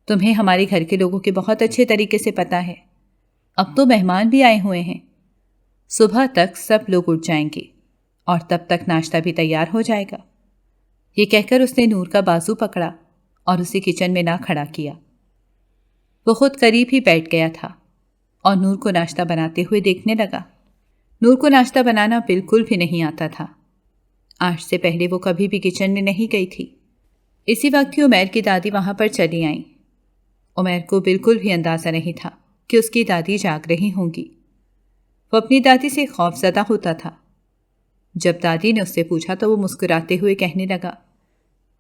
Speaker 2: تمہیں ہمارے گھر کے لوگوں کے بہت اچھے طریقے سے پتہ ہے، اب تو مہمان بھی آئے ہوئے ہیں، صبح تک سب لوگ اٹھ جائیں گے اور تب تک ناشتہ بھی تیار ہو جائے گا۔ یہ کہہ کر اس نے نور کا بازو پکڑا اور اسے کچن میں نہ کھڑا کیا۔ وہ خود قریب ہی بیٹھ گیا تھا اور نور کو ناشتہ بناتے ہوئے دیکھنے لگا۔ نور کو ناشتہ بنانا بالکل بھی نہیں آتا تھا۔ آج سے پہلے وہ کبھی بھی کچن میں نہیں گئی تھی۔ اسی وقت کی عمیر کی دادی وہاں پر چلی آئیں۔ عمیر کو بالکل بھی اندازہ نہیں تھا کہ اس کی دادی جاگ رہی ہوں گی۔ وہ اپنی دادی سے خوف زدہ ہوتا تھا۔ جب دادی نے اس سے پوچھا تو وہ مسکراتے ہوئے کہنے لگا،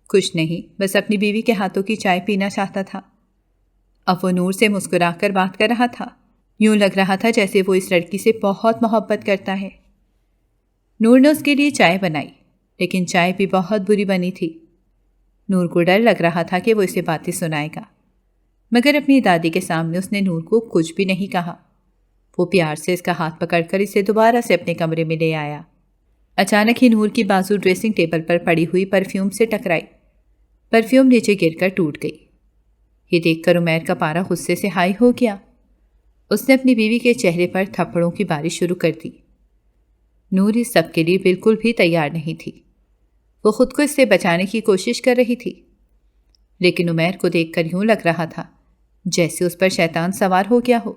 Speaker 2: کچھ نہیں، بس اپنی بیوی کے ہاتھوں کی چائے پینا چاہتا تھا۔ اب وہ نور سے مسکرا کر بات کر رہا تھا، یوں لگ رہا تھا جیسے وہ اس لڑکی سے بہت محبت کرتا ہے۔ نور نے اس کے لیے چائے بنائی، لیکن چائے بھی بہت بری بنی تھی۔ نور کو ڈر لگ رہا تھا کہ وہ اسے باتیں سنائے گا، مگر اپنی دادی کے سامنے اس نے نور کو کچھ بھی نہیں کہا۔ وہ پیار سے اس کا ہاتھ پکڑ کر اسے دوبارہ سے اپنے کمرے میں لے آیا۔ اچانک ہی نور کی بازو ڈریسنگ ٹیبل پر پڑی ہوئی پرفیوم سے ٹکرائی۔ پرفیوم نیچے گر کر ٹوٹ گئی۔ یہ دیکھ کر عمیر کا پارا غصے سے ہائی ہو گیا۔ اس نے اپنی بیوی کے چہرے پر تھپڑوں کی بارش شروع کر دی۔ نور اس سب کے لیے بالکل بھی تیار نہیں تھی۔ وہ خود کو اس سے بچانے کی کوشش کر رہی تھی، لیکن عمیر کو دیکھ کر یوں لگ رہا تھا جیسے اس پر شیطان سوار ہو گیا ہو۔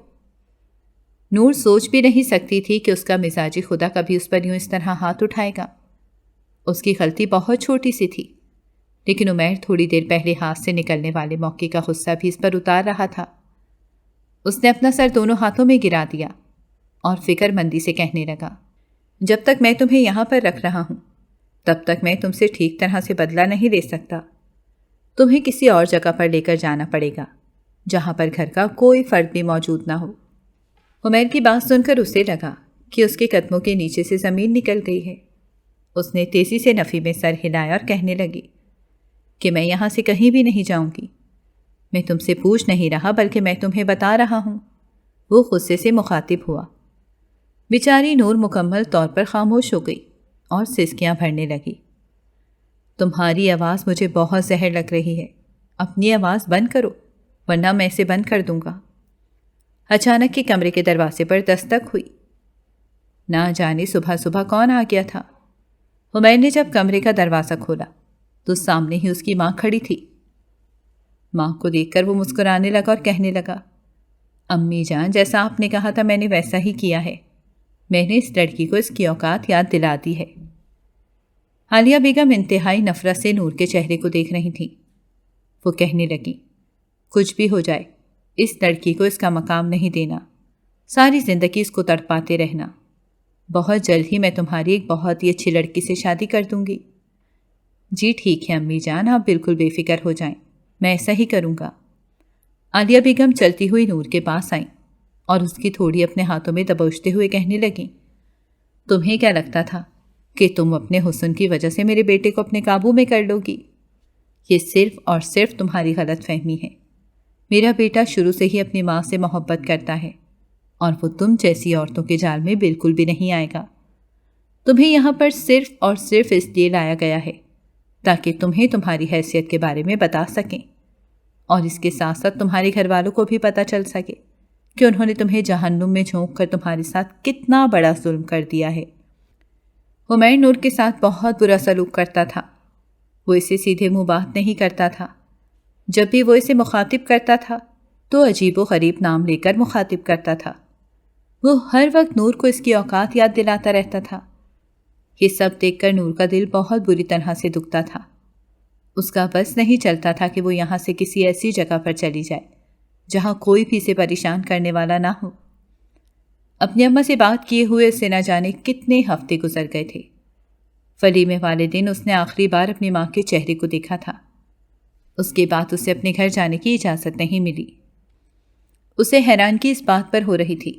Speaker 2: نور سوچ بھی نہیں سکتی تھی کہ اس کا مزاجی خدا کبھی اس پر یوں اس طرح ہاتھ اٹھائے گا۔ اس کی غلطی بہت چھوٹی سی تھی، لیکن عمیر تھوڑی دیر پہلے ہاتھ سے نکلنے والے موقع کا غصہ بھی اس پر اتار رہا تھا۔ اس نے اپنا سر دونوں ہاتھوں میں گرا دیا اور فکر مندی سے کہنے لگا، جب تک میں تمہیں یہاں پر رکھ رہا ہوں تب تک میں تم سے ٹھیک طرح سے بدلہ نہیں لے سکتا۔ تمہیں کسی اور جگہ پر لے کر جانا پڑے گا جہاں پر گھر کا کوئی فرد بھی موجود نہ ہو۔ عمیر کی بات سن کر اسے لگا کہ اس کے قدموں کے نیچے سے زمین نکل گئی ہے۔ اس نے تیزی سے نفی میں سر ہلایا اور کہنے لگی کہ میں یہاں سے کہیں بھی نہیں جاؤں گی۔ میں تم سے پوچھ نہیں رہا بلکہ میں تمہیں بتا رہا ہوں۔ وہ غصے سے مخاطب ہوا۔ بیچاری نور مکمل طور پر خاموش ہو گئی اور سسکیاں بھرنے لگی۔ تمہاری آواز مجھے بہت زہر لگ رہی ہے، اپنی آواز بند کرو ورنہ میں اسے بند کر دوں گا۔ اچانک کے کمرے کے دروازے پر دستک ہوئی۔ نہ جانے صبح صبح کون آ گیا تھا۔ عمیر نے جب کمرے کا دروازہ کھولا تو سامنے ہی اس کی ماں کھڑی تھی۔ ماں کو دیکھ کر وہ مسکرانے لگا اور کہنے لگا، امی جان، جیسا آپ نے کہا تھا میں نے ویسا ہی کیا ہے۔ میں نے اس لڑکی کو اس کی اوقات یاد دلا دی ہے۔ عالیہ بیگم انتہائی نفرت سے نور کے چہرے کو دیکھ رہی تھیں۔ وہ کہنے لگی، کچھ بھی ہو جائے اس لڑکی کو اس کا مقام نہیں دینا، ساری زندگی اس کو تڑپاتے رہنا۔ بہت جلد ہی میں تمہاری ایک بہت ہی اچھی لڑکی سے شادی کر دوں گی۔ جی ٹھیک ہے امی جان، آپ بالکل بے فکر ہو جائیں، میں ایسا ہی کروں گا۔ عالیہ بیگم چلتی ہوئی نور کے پاس آئیں اور اس کی تھوڑی اپنے ہاتھوں میں دبوچتے ہوئے کہنے لگیں، تمہیں کیا لگتا تھا کہ تم اپنے حسن کی وجہ سے میرے بیٹے کو اپنے قابو میں کر لو گی؟ یہ صرف اور صرف تمہاری غلط فہمی ہے۔ میرا بیٹا شروع سے ہی اپنی ماں سے محبت کرتا ہے اور وہ تم جیسی عورتوں کے جال میں بالکل بھی نہیں آئے گا۔ تمہیں یہاں پر صرف اور صرف اس لیے لایا گیا ہے تاکہ تمہیں تمہاری حیثیت کے بارے میں بتا سکیں، اور اس کے ساتھ ساتھ تمہارے گھر والوں کو بھی پتہ چل سکے کہ انہوں نے تمہیں جہنم میں جھونک کر تمہارے ساتھ کتنا بڑا ظلم کر دیا ہے۔ عمیر نور کے ساتھ بہت برا سلوک کرتا تھا۔ وہ اسے سیدھے منہ بات نہیں کرتا تھا۔ جب بھی وہ اسے مخاطب کرتا تھا تو عجیب و غریب نام لے کر مخاطب کرتا تھا۔ وہ ہر وقت نور کو اس کی اوقات یاد دلاتا رہتا تھا۔ یہ سب دیکھ کر نور کا دل بہت بری طرح سے دکھتا تھا۔ اس کا بس نہیں چلتا تھا کہ وہ یہاں سے کسی ایسی جگہ پر چلی جائے جہاں کوئی بھی اسے پریشان کرنے والا نہ ہو۔ اپنی اماں سے بات کیے ہوئے اسے نہ جانے کتنے ہفتے گزر گئے تھے۔ ولیمے والے دن اس نے آخری بار اپنی ماں کے چہرے کو دیکھا تھا۔ اس کے بعد اسے اپنے گھر جانے کی اجازت نہیں ملی۔ اسے حیرانگی اس بات پر ہو رہی تھی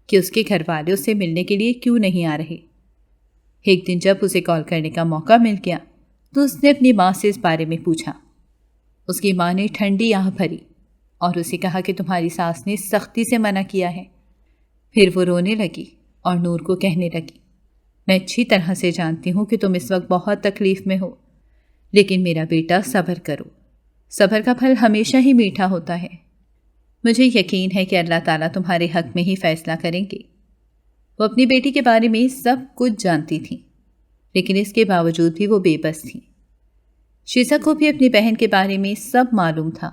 Speaker 2: کہ اس کے گھر والے اسے ملنے کے لیے کیوں نہیں آ رہے۔ ایک دن جب اسے کال کرنے کا موقع مل گیا تو اس نے اپنی ماں سے اس بارے میں پوچھا۔ اس کی ماں نے ٹھنڈی آہ بھری اور اسے کہا کہ تمہاری ساس نے سختی سے منع کیا ہے۔ پھر وہ رونے لگی اور نور کو کہنے لگی، میں اچھی طرح سے جانتی ہوں کہ تم اس وقت بہت تکلیف میں ہو، لیکن میرا بیٹا صبر کرو، صبر کا پھل ہمیشہ ہی میٹھا ہوتا ہے۔ مجھے یقین ہے کہ اللہ تعالیٰ تمہارے حق میں ہی فیصلہ کریں گے۔ وہ اپنی بیٹی کے بارے میں سب کچھ جانتی تھیں، لیکن اس کے باوجود بھی وہ بے بس تھیں۔ شیزا کو بھی اپنی بہن کے بارے میں سب معلوم تھا،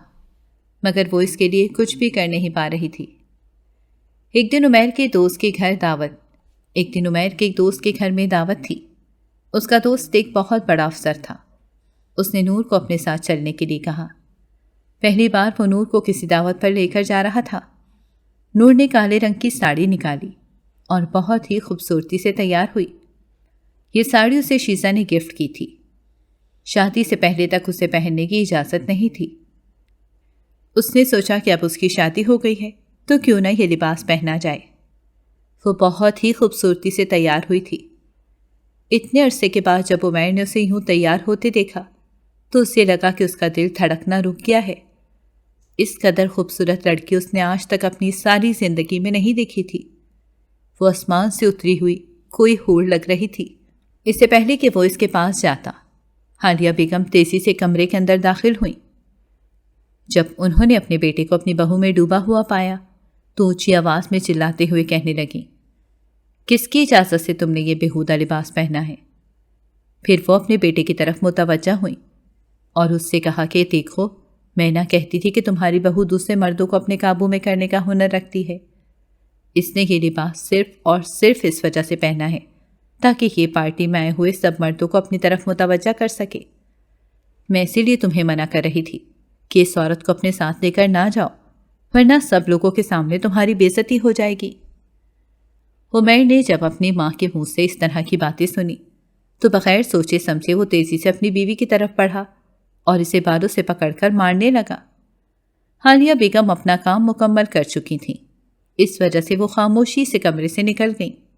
Speaker 2: مگر وہ اس کے لیے کچھ بھی کر نہیں پا رہی تھی۔ ایک دن عمیر کے دوست کے گھر میں دعوت تھی۔ اس کا دوست ایک بہت بڑا افسر تھا۔ اس نے نور کو اپنے ساتھ چلنے کے لیے کہا۔ پہلی بار وہ نور کو کسی دعوت پر لے کر جا رہا تھا۔ نور نے کالے رنگ کی ساڑی نکالی اور بہت ہی خوبصورتی سے تیار ہوئی۔ یہ ساڑی اسے شیزا نے گفٹ کی تھی۔ شادی سے پہلے تک اسے پہننے کی اجازت نہیں تھی۔ اس نے سوچا کہ اب اس کی شادی ہو گئی ہے تو کیوں نہ یہ لباس پہنا جائے۔ وہ بہت ہی خوبصورتی سے تیار ہوئی تھی۔ اتنے عرصے کے بعد جب عمیر نے اسے یوں تیار ہوتے دیکھا تو اسے لگا کہ اس کا دل دھڑکنا رک گیا ہے۔ اس قدر خوبصورت لڑکی اس نے آج تک اپنی ساری زندگی میں نہیں دیکھی تھی۔ وہ آسمان سے اتری ہوئی کوئی حور لگ رہی تھی۔ اس سے پہلے کہ وہ اس کے پاس جاتا، حالیہ بیگم تیزی سے کمرے کے اندر داخل ہوئیں۔ جب انہوں نے اپنے بیٹے کو اپنی بہو میں ڈوبا ہوا پایا تو اونچی آواز میں چلاتے ہوئے کہنے لگیں، کس کی اجازت سے تم نے یہ بےہودہ لباس پہنا ہے؟ پھر وہ اپنے بیٹے کی طرف متوجہ ہوئیں اور اس سے کہا کہ دیکھو، میں نہ کہتی تھی کہ تمہاری بہو دوسرے مردوں کو اپنے قابو میں کرنے کا ہنر رکھتی ہے۔ اس نے یہ لباس صرف اور صرف اس وجہ سے پہنا ہے تاکہ یہ پارٹی میں آئے ہوئے سب مردوں کو اپنی طرف متوجہ کر سکے۔ میں اسی لیے تمہیں منع کر رہی تھی کہ اس عورت کو اپنے ساتھ لے کر نہ جاؤ، ورنہ سب لوگوں کے سامنے تمہاری بے عزتی ہو جائے گی۔ عمیر نے جب اپنی ماں کے منہ سے اس طرح کی باتیں سنی تو بغیر سوچے سمجھے وہ تیزی سے اپنی بیوی کی طرف بڑھا اور اسے بالوں سے پکڑ کر مارنے لگا۔ حالیہ بیگم اپنا کام مکمل کر چکی تھیں، اس وجہ سے وہ خاموشی سے کمرے سے نکل گئیں۔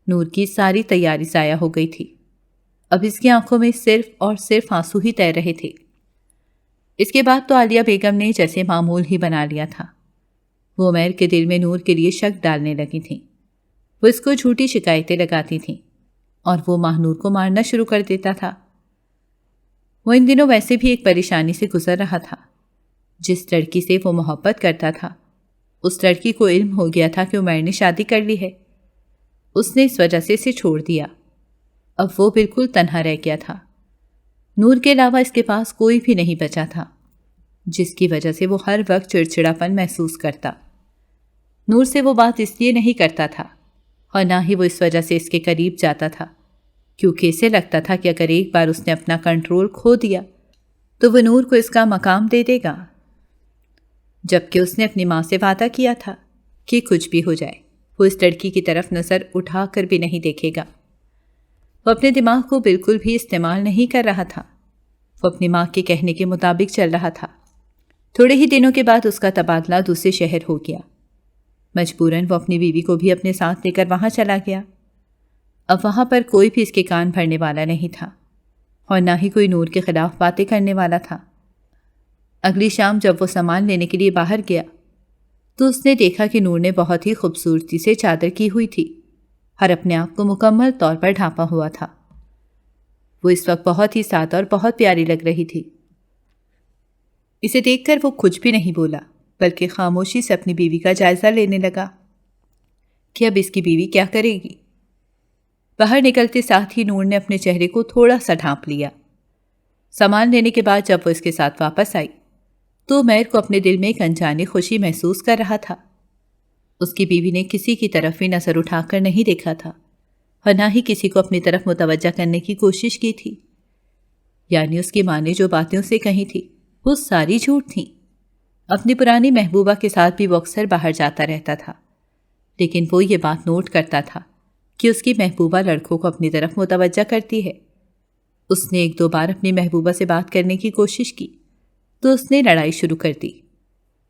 Speaker 2: نور کی ساری تیاری ضائع ہو گئی تھی۔ اب اس کی آنکھوں میں صرف اور صرف آنسو ہی تیر رہے تھے۔ اس کے بعد تو عالیہ بیگم نے جیسے معمول ہی بنا لیا تھا۔ وہ عمیر کے دل میں نور کے لیے شک ڈالنے لگی تھیں۔ وہ اس کو جھوٹی شکایتیں لگاتی تھیں اور وہ ماہنور کو مارنا شروع کر دیتا تھا۔ وہ ان دنوں ویسے بھی ایک پریشانی سے گزر رہا تھا۔ جس لڑکی سے وہ محبت کرتا تھا اس لڑکی کو علم ہو گیا تھا کہ عمیر نے شادی کر لی ہے۔ اس نے اس وجہ سے اسے چھوڑ دیا۔ اب وہ بالکل تنہا رہ گیا تھا۔ نور کے علاوہ اس کے پاس کوئی بھی نہیں بچا تھا، جس کی وجہ سے وہ ہر وقت چڑچڑاپن محسوس کرتا۔ نور سے وہ بات اس لیے نہیں کرتا تھا اور نہ ہی وہ اس وجہ سے اس کے قریب جاتا تھا کیونکہ اسے لگتا تھا کہ اگر ایک بار اس نے اپنا کنٹرول کھو دیا تو وہ نور کو اس کا مقام دے دے گا، جبکہ اس نے اپنی ماں سے وعدہ کیا تھا کہ کچھ بھی ہو جائے وہ اس لڑکی کی طرف نظر اٹھا کر بھی نہیں دیکھے گا۔ وہ اپنے دماغ کو بالکل بھی استعمال نہیں کر رہا تھا۔ وہ اپنی ماں کے کہنے کے مطابق چل رہا تھا۔ تھوڑے ہی دنوں کے بعد اس کا تبادلہ دوسرے شہر ہو گیا۔ مجبوراً وہ اپنی بیوی کو بھی اپنے ساتھ لے کر وہاں چلا گیا۔ اب وہاں پر کوئی بھی اس کے کان بھرنے والا نہیں تھا اور نہ ہی کوئی نور کے خلاف باتیں کرنے والا تھا۔ اگلی شام جب وہ سامان لینے کے لیے باہر گیا تو اس نے دیکھا کہ نور نے بہت ہی خوبصورتی سے چادر کی ہوئی تھی اور اپنے آپ کو مکمل طور پر ڈھانپا ہوا تھا۔ وہ اس وقت بہت ہی سادہ اور بہت پیاری لگ رہی تھی۔ اسے دیکھ کر وہ کچھ بھی نہیں بولا بلکہ خاموشی سے اپنی بیوی کا جائزہ لینے لگا کہ اب اس کی بیوی کیا کرے گی۔ باہر نکلتے ساتھ ہی نور نے اپنے چہرے کو تھوڑا سا ڈھانپ لیا۔ سامان لینے کے بعد جب وہ اس کے ساتھ واپس آئی تو عمیر کو اپنے دل میں ایک انجانی خوشی محسوس کر رہا تھا۔ اس کی بیوی نے کسی کی طرف بھی نظر اٹھا کر نہیں دیکھا تھا اور نہ ہی کسی کو اپنی طرف متوجہ کرنے کی کوشش کی تھی۔ یعنی اس کی ماں نے جو باتیں اسے کہی تھی وہ ساری جھوٹ تھیں۔ اپنی پرانی محبوبہ کے ساتھ بھی وہ اکثر باہر جاتا رہتا تھا، لیکن وہ یہ بات نوٹ کرتا تھا کہ اس کی محبوبہ لڑکوں کو اپنی طرف متوجہ کرتی ہے۔ اس نے ایک دو بار اپنی محبوبہ سے بات کرنے کی کوشش کی تو اس نے لڑائی شروع کر دی،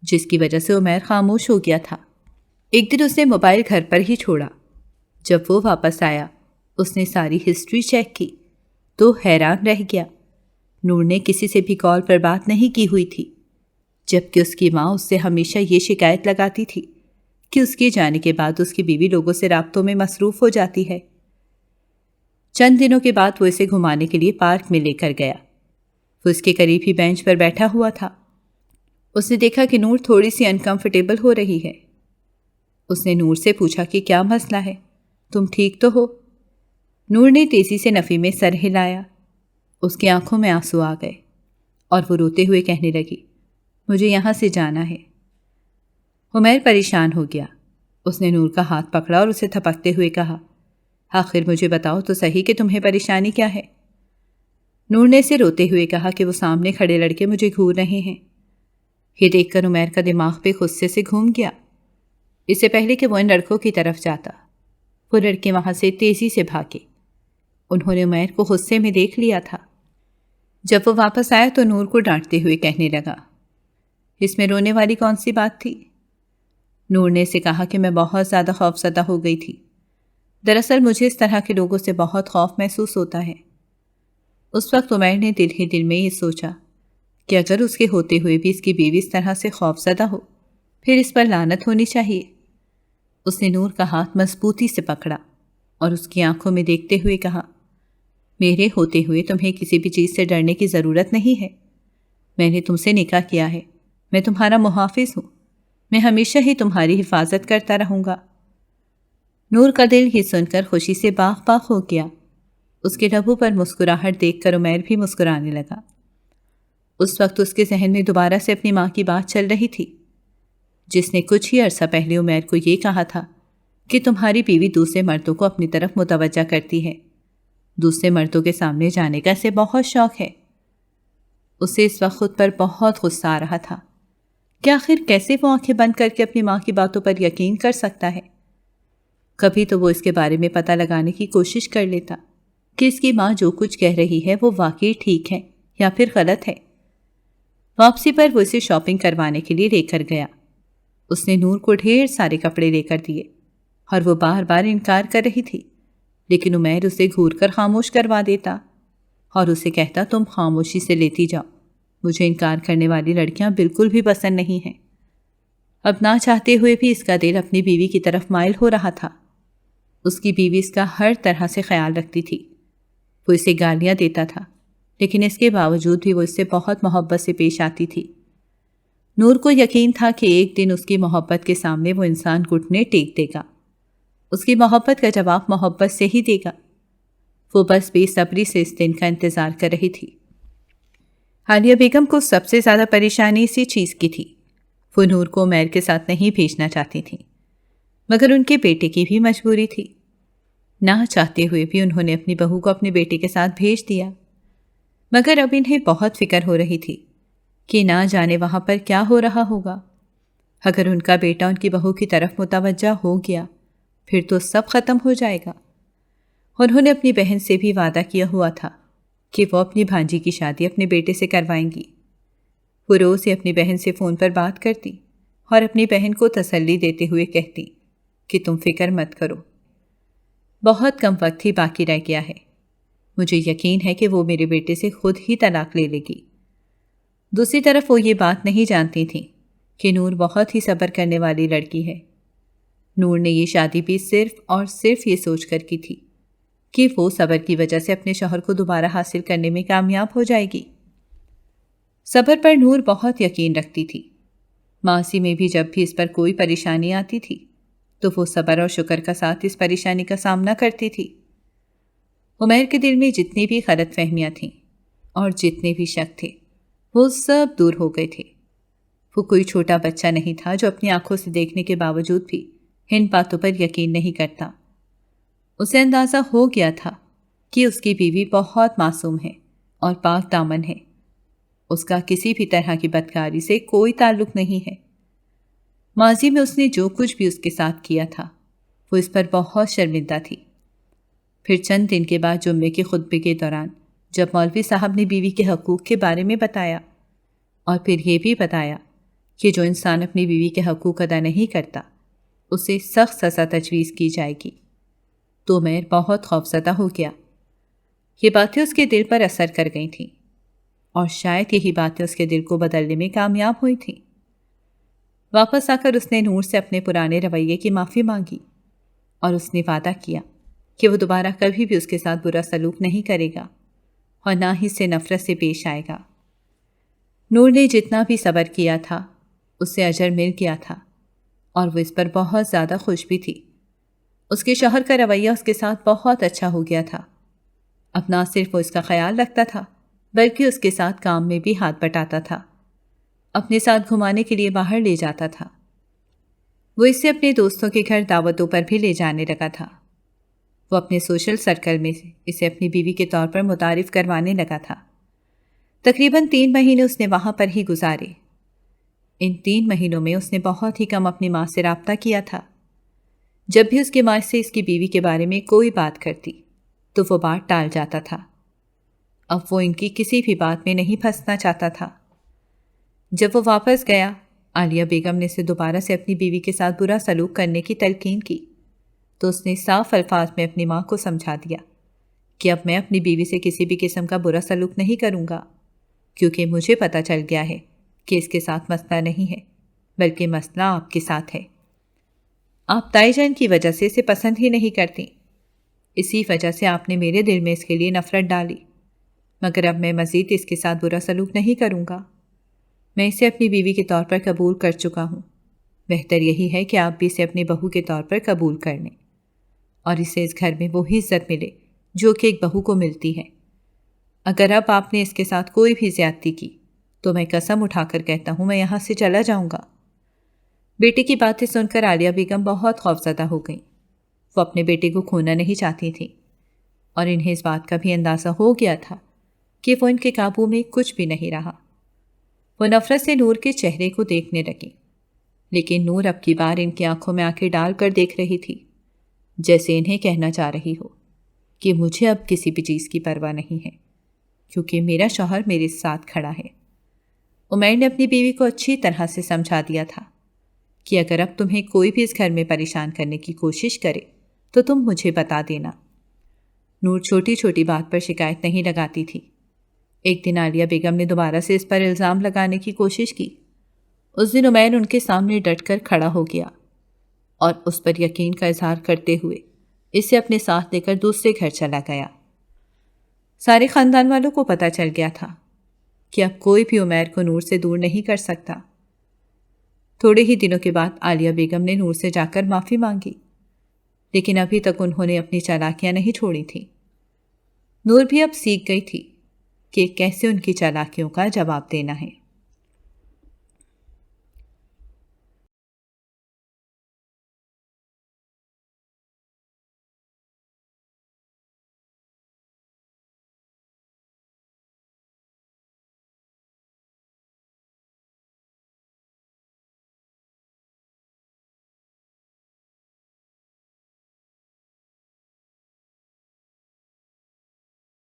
Speaker 2: جس کی وجہ سے عمیر خاموش ہو گیا تھا۔ ایک دن اس نے موبائل گھر پر ہی چھوڑا۔ جب وہ واپس آیا اس نے ساری ہسٹری چیک کی تو حیران رہ گیا۔ نور نے کسی سے بھی کال پر بات نہیں کی ہوئی تھی، جبکہ اس کی ماں اس سے ہمیشہ یہ شکایت لگاتی تھی کہ اس کے جانے کے بعد اس کی بیوی لوگوں سے رابطوں میں مصروف ہو جاتی ہے۔ چند دنوں کے بعد وہ اسے گھمانے کے لیے پارک میں لے کر گیا۔ وہ اس کے قریب ہی بینچ پر بیٹھا ہوا تھا۔ اس نے دیکھا کہ نور تھوڑی سی انکمفرٹیبل ہو رہی ہے۔ اس نے نور سے پوچھا کہ کیا مسئلہ ہے، تم ٹھیک تو ہو؟ نور نے تیزی سے نفی میں سر ہلایا۔ اس کی آنکھوں میں آنسو آ گئے اور وہ روتے ہوئے کہنے لگی، مجھے یہاں سے جانا ہے۔ عمیر پریشان ہو گیا۔ اس نے نور کا ہاتھ پکڑا اور اسے تھپکتے ہوئے کہا، آخر مجھے بتاؤ تو صحیح کہ تمہیں پریشانی کیا ہے؟ نور نے اسے روتے ہوئے کہا کہ وہ سامنے کھڑے لڑکے مجھے گھور رہے ہیں۔ یہ دیکھ کر عمیر کا دماغ پہ غصے سے گھوم گیا۔ اس سے پہلے کہ وہ ان لڑکوں کی طرف جاتا، وہ لڑکے وہاں سے تیزی سے بھاگے۔ انہوں نے عمیر کو غصے میں دیکھ لیا تھا۔ جب وہ واپس آیا تو نور کو ڈانٹتے ہوئے کہنے لگا، اس میں رونے والی کون سی بات تھی؟ نور نے اسے کہا کہ میں بہت زیادہ خوفزدہ ہو گئی تھی۔ دراصل مجھے اس طرح کے لوگوں سے بہت خوف محسوس ہوتا ہے۔ اس وقت عمیر نے دل ہی دل میں یہ سوچا کہ اگر اس کے ہوتے ہوئے بھی اس کی بیوی اس طرح سے خوفزدہ ہو، پھر اس پر لعنت ہونی چاہیے۔ اس نے نور کا ہاتھ مضبوطی سے پکڑا اور اس کی آنکھوں میں دیکھتے ہوئے کہا، میرے ہوتے ہوئے تمہیں کسی بھی چیز سے ڈرنے کی ضرورت نہیں ہے۔ میں نے تم سے نکاح کیا ہے، میں تمہارا محافظ ہوں، میں ہمیشہ ہی تمہاری حفاظت کرتا رہوں گا۔ نور کا دل یہ سن کر خوشی سے باغ باغ ہو گیا۔ اس کے لبوں پر مسکراہٹ دیکھ کر عمیر بھی مسکرانے لگا۔ اس وقت اس کے ذہن میں دوبارہ سے اپنی ماں کی بات چل رہی تھی، جس نے کچھ ہی عرصہ پہلے عمیر کو یہ کہا تھا کہ تمہاری بیوی دوسرے مردوں کو اپنی طرف متوجہ کرتی ہے، دوسرے مردوں کے سامنے جانے کا اسے بہت شوق ہے۔ اسے اس وقت خود پر بہت غصہ آ رہا تھا کہ آخر کیسے وہ آنکھیں بند کر کے اپنی ماں کی باتوں پر یقین کر سکتا ہے۔ کبھی تو وہ اس کے بارے میں پتہ لگانے کی کوشش کر لیتا کہ اس کی ماں جو کچھ کہہ رہی ہے وہ واقعی ٹھیک ہے یا پھر غلط ہے۔ واپسی پر وہ اسے شاپنگ کروانے کے لیے لے کر گیا۔ اس نے نور کو ڈھیر سارے کپڑے لے کر دیے اور وہ بار بار انکار کر رہی تھی، لیکن عمیر اسے گھور کر خاموش کروا دیتا اور اسے کہتا، تم خاموشی سے لیتی جاؤ، مجھے انکار کرنے والی لڑکیاں بالکل بھی پسند نہیں ہیں۔ اب نہ چاہتے ہوئے بھی اس کا دل اپنی بیوی کی طرف مائل ہو رہا تھا۔ اس کی بیوی اس کا ہر طرح سے خیال رکھتی تھی۔ وہ اسے گالیاں دیتا تھا، لیکن اس کے باوجود بھی وہ اس سے بہت محبت سے پیش آتی تھی۔ نور کو یقین تھا کہ ایک دن اس کی محبت کے سامنے وہ انسان گھٹنے ٹیک دے گا۔ اس کی محبت کا جواب محبت سے ہی دے گا۔ وہ بس بے صبری سے اس دن کا انتظار کر رہی تھی۔ عالیہ بیگم کو سب سے زیادہ پریشانی اسی چیز کی تھی۔ وہ نور کو عمیر کے ساتھ نہیں بھیجنا چاہتی تھیں، مگر ان کے بیٹے کی بھی مجبوری تھی۔ نہ چاہتے ہوئے بھی انہوں نے اپنی بہو کو اپنے بیٹے کے ساتھ بھیج دیا، مگر اب انہیں بہت فکر ہو رہی تھی کہ نہ جانے وہاں پر کیا ہو رہا ہوگا۔ اگر ان کا بیٹا ان کی بہو کی طرف متوجہ ہو گیا پھر تو سب ختم ہو جائے گا۔ انہوں نے اپنی بہن سے بھی وعدہ کیا ہوا تھا کہ وہ اپنی بھانجی کی شادی اپنے بیٹے سے کروائیں گی۔ وہ روز ہی اپنی بہن سے فون پر بات کرتی اور اپنی بہن کو تسلی دیتے ہوئے کہتی کہ تم فکر مت کرو، بہت کم وقت ہی باقی رہ گیا ہے، مجھے یقین ہے کہ وہ میرے بیٹے سے خود ہی طلاق لے لے گی۔ دوسری طرف وہ یہ بات نہیں جانتی تھیں کہ نور بہت ہی صبر کرنے والی لڑکی ہے۔ نور نے یہ شادی بھی صرف اور صرف یہ سوچ کر کی تھی کہ وہ صبر کی وجہ سے اپنے شوہر کو دوبارہ حاصل کرنے میں کامیاب ہو جائے گی۔ صبر پر نور بہت یقین رکھتی تھی۔ ماضی میں بھی جب بھی اس پر کوئی پریشانی آتی تھی تو وہ صبر اور شکر کا ساتھ اس پریشانی کا سامنا کرتی تھی۔ عمیر کے دل میں جتنی بھی غلط فہمیاں تھیں اور جتنے بھی شک تھے وہ سب دور ہو گئے تھے۔ وہ کوئی چھوٹا بچہ نہیں تھا جو اپنی آنکھوں سے دیکھنے کے باوجود بھی ان باتوں پر یقین نہیں کرتا۔ اسے اندازہ ہو گیا تھا کہ اس کی بیوی بہت معصوم ہے اور پاک دامن ہے۔ اس کا کسی بھی طرح کی بدکاری سے کوئی تعلق نہیں ہے۔ ماضی میں اس نے جو کچھ بھی اس کے ساتھ کیا تھا وہ اس پر بہت شرمندہ تھی۔ پھر چند دن کے بعد جمعے کے خطبے کے دوران جب مولوی صاحب نے بیوی کے حقوق کے بارے میں بتایا اور پھر یہ بھی بتایا کہ جو انسان اپنی بیوی کے حقوق ادا نہیں کرتا اسے سخت سزا تجویز کی جائے گی تو عمیر بہت خوفزدہ ہو گیا۔ یہ باتیں اس کے دل پر اثر کر گئی تھیں اور شاید یہی باتیں اس کے دل کو بدلنے میں کامیاب ہوئی تھیں۔ واپس آ کر اس نے نور سے اپنے پرانے رویے کی معافی مانگی اور اس نے وعدہ کیا کہ وہ دوبارہ کبھی بھی اس کے ساتھ برا سلوک نہیں کرے گا اور نہ ہی سے نفرت سے پیش آئے گا۔ نور نے جتنا بھی صبر کیا تھا اس سے اجر مل گیا تھا اور وہ اس پر بہت زیادہ خوش بھی تھی۔ اس کے شوہر کا رویہ اس کے ساتھ بہت اچھا ہو گیا تھا۔ اب نہ صرف وہ اس کا خیال رکھتا تھا بلکہ اس کے ساتھ کام میں بھی ہاتھ بٹاتا تھا، اپنے ساتھ گھمانے کے لیے باہر لے جاتا تھا۔ وہ اسے اپنے دوستوں کے گھر دعوتوں پر بھی لے جانے لگا تھا۔ وہ اپنے سوشل سرکل میں اسے اپنی بیوی کے طور پر متعارف کروانے لگا تھا۔ تقریباً 3 مہینے اس نے وہاں پر ہی گزارے۔ ان 3 مہینوں میں اس نے بہت ہی کم اپنی ماں سے رابطہ کیا تھا۔ جب بھی اس کی ماں سے اس کی بیوی کے بارے میں کوئی بات کرتی تو وہ بات ٹال جاتا تھا۔ اب وہ ان کی کسی بھی بات میں نہیں پھنسنا چاہتا تھا۔ جب وہ واپس گیا، عالیہ بیگم نے اسے دوبارہ سے اپنی بیوی کے ساتھ برا سلوک کرنے کی تلقین کی تو اس نے صاف الفاظ میں اپنی ماں کو سمجھا دیا کہ اب میں اپنی بیوی سے کسی بھی قسم کا برا سلوک نہیں کروں گا، کیونکہ مجھے پتہ چل گیا ہے کہ اس کے ساتھ مسئلہ نہیں ہے بلکہ مسئلہ آپ کے ساتھ ہے۔ آپ تائی جان کی وجہ سے اسے پسند ہی نہیں کرتی، اسی وجہ سے آپ نے میرے دل میں اس کے لیے نفرت ڈالی، مگر اب میں مزید اس کے ساتھ برا سلوک نہیں کروں گا۔ میں اسے اپنی بیوی کے طور پر قبول کر چکا ہوں، بہتر یہی ہے کہ آپ بھی اسے اپنی بہو کے طور پر قبول کر لیں اور اسے اس گھر میں وہی عزت ملے جو کہ ایک بہو کو ملتی ہے۔ اگر اب آپ نے اس کے ساتھ کوئی بھی زیادتی کی تو میں قسم اٹھا کر کہتا ہوں میں یہاں سے چلا جاؤں گا۔ بیٹے کی باتیں سن کر عالیہ بیگم بہت خوفزدہ ہو گئیں۔ وہ اپنے بیٹے کو کھونا نہیں چاہتی تھیں اور انہیں اس بات کا بھی اندازہ ہو گیا تھا کہ وہ ان کے قابو میں کچھ بھی نہیں رہا۔ وہ نفرت سے نور کے چہرے کو دیکھنے لگی، لیکن نور اب کی بار ان کی آنکھوں میں آنکھیں ڈال کر دیکھ رہی تھی، جیسے انہیں کہنا چاہ رہی ہو کہ مجھے اب کسی بھی چیز کی پرواہ نہیں ہے، کیونکہ میرا شوہر میرے ساتھ کھڑا ہے۔ عمیر نے اپنی بیوی کو اچھی طرح سے سمجھا دیا تھا کہ اگر اب تمہیں کوئی بھی اس گھر میں پریشان کرنے کی کوشش کرے تو تم مجھے بتا دینا۔ نور چھوٹی چھوٹی بات پر شکایت نہیں لگاتی تھی۔ ایک دن عالیہ بیگم نے دوبارہ سے اس پر الزام لگانے کی کوشش کی۔ اس دن عمیر ان کے سامنے ڈٹ کر کھڑا ہو گیا اور اس پر یقین کا اظہار کرتے ہوئے اسے اپنے ساتھ لے کر دوسرے گھر چلا گیا۔ سارے خاندان والوں کو پتہ چل گیا تھا کہ اب کوئی بھی عمیر کو نور سے دور نہیں کر سکتا۔ تھوڑے ہی دنوں کے بعد عالیہ بیگم نے نور سے جا کر معافی مانگی، لیکن ابھی تک انہوں نے اپنی چالاکیاں نہیں چھوڑی تھیں۔ نور بھی اب سیکھ گئی تھی کہ کیسے ان کی چالاکیوں کا جواب دینا ہے۔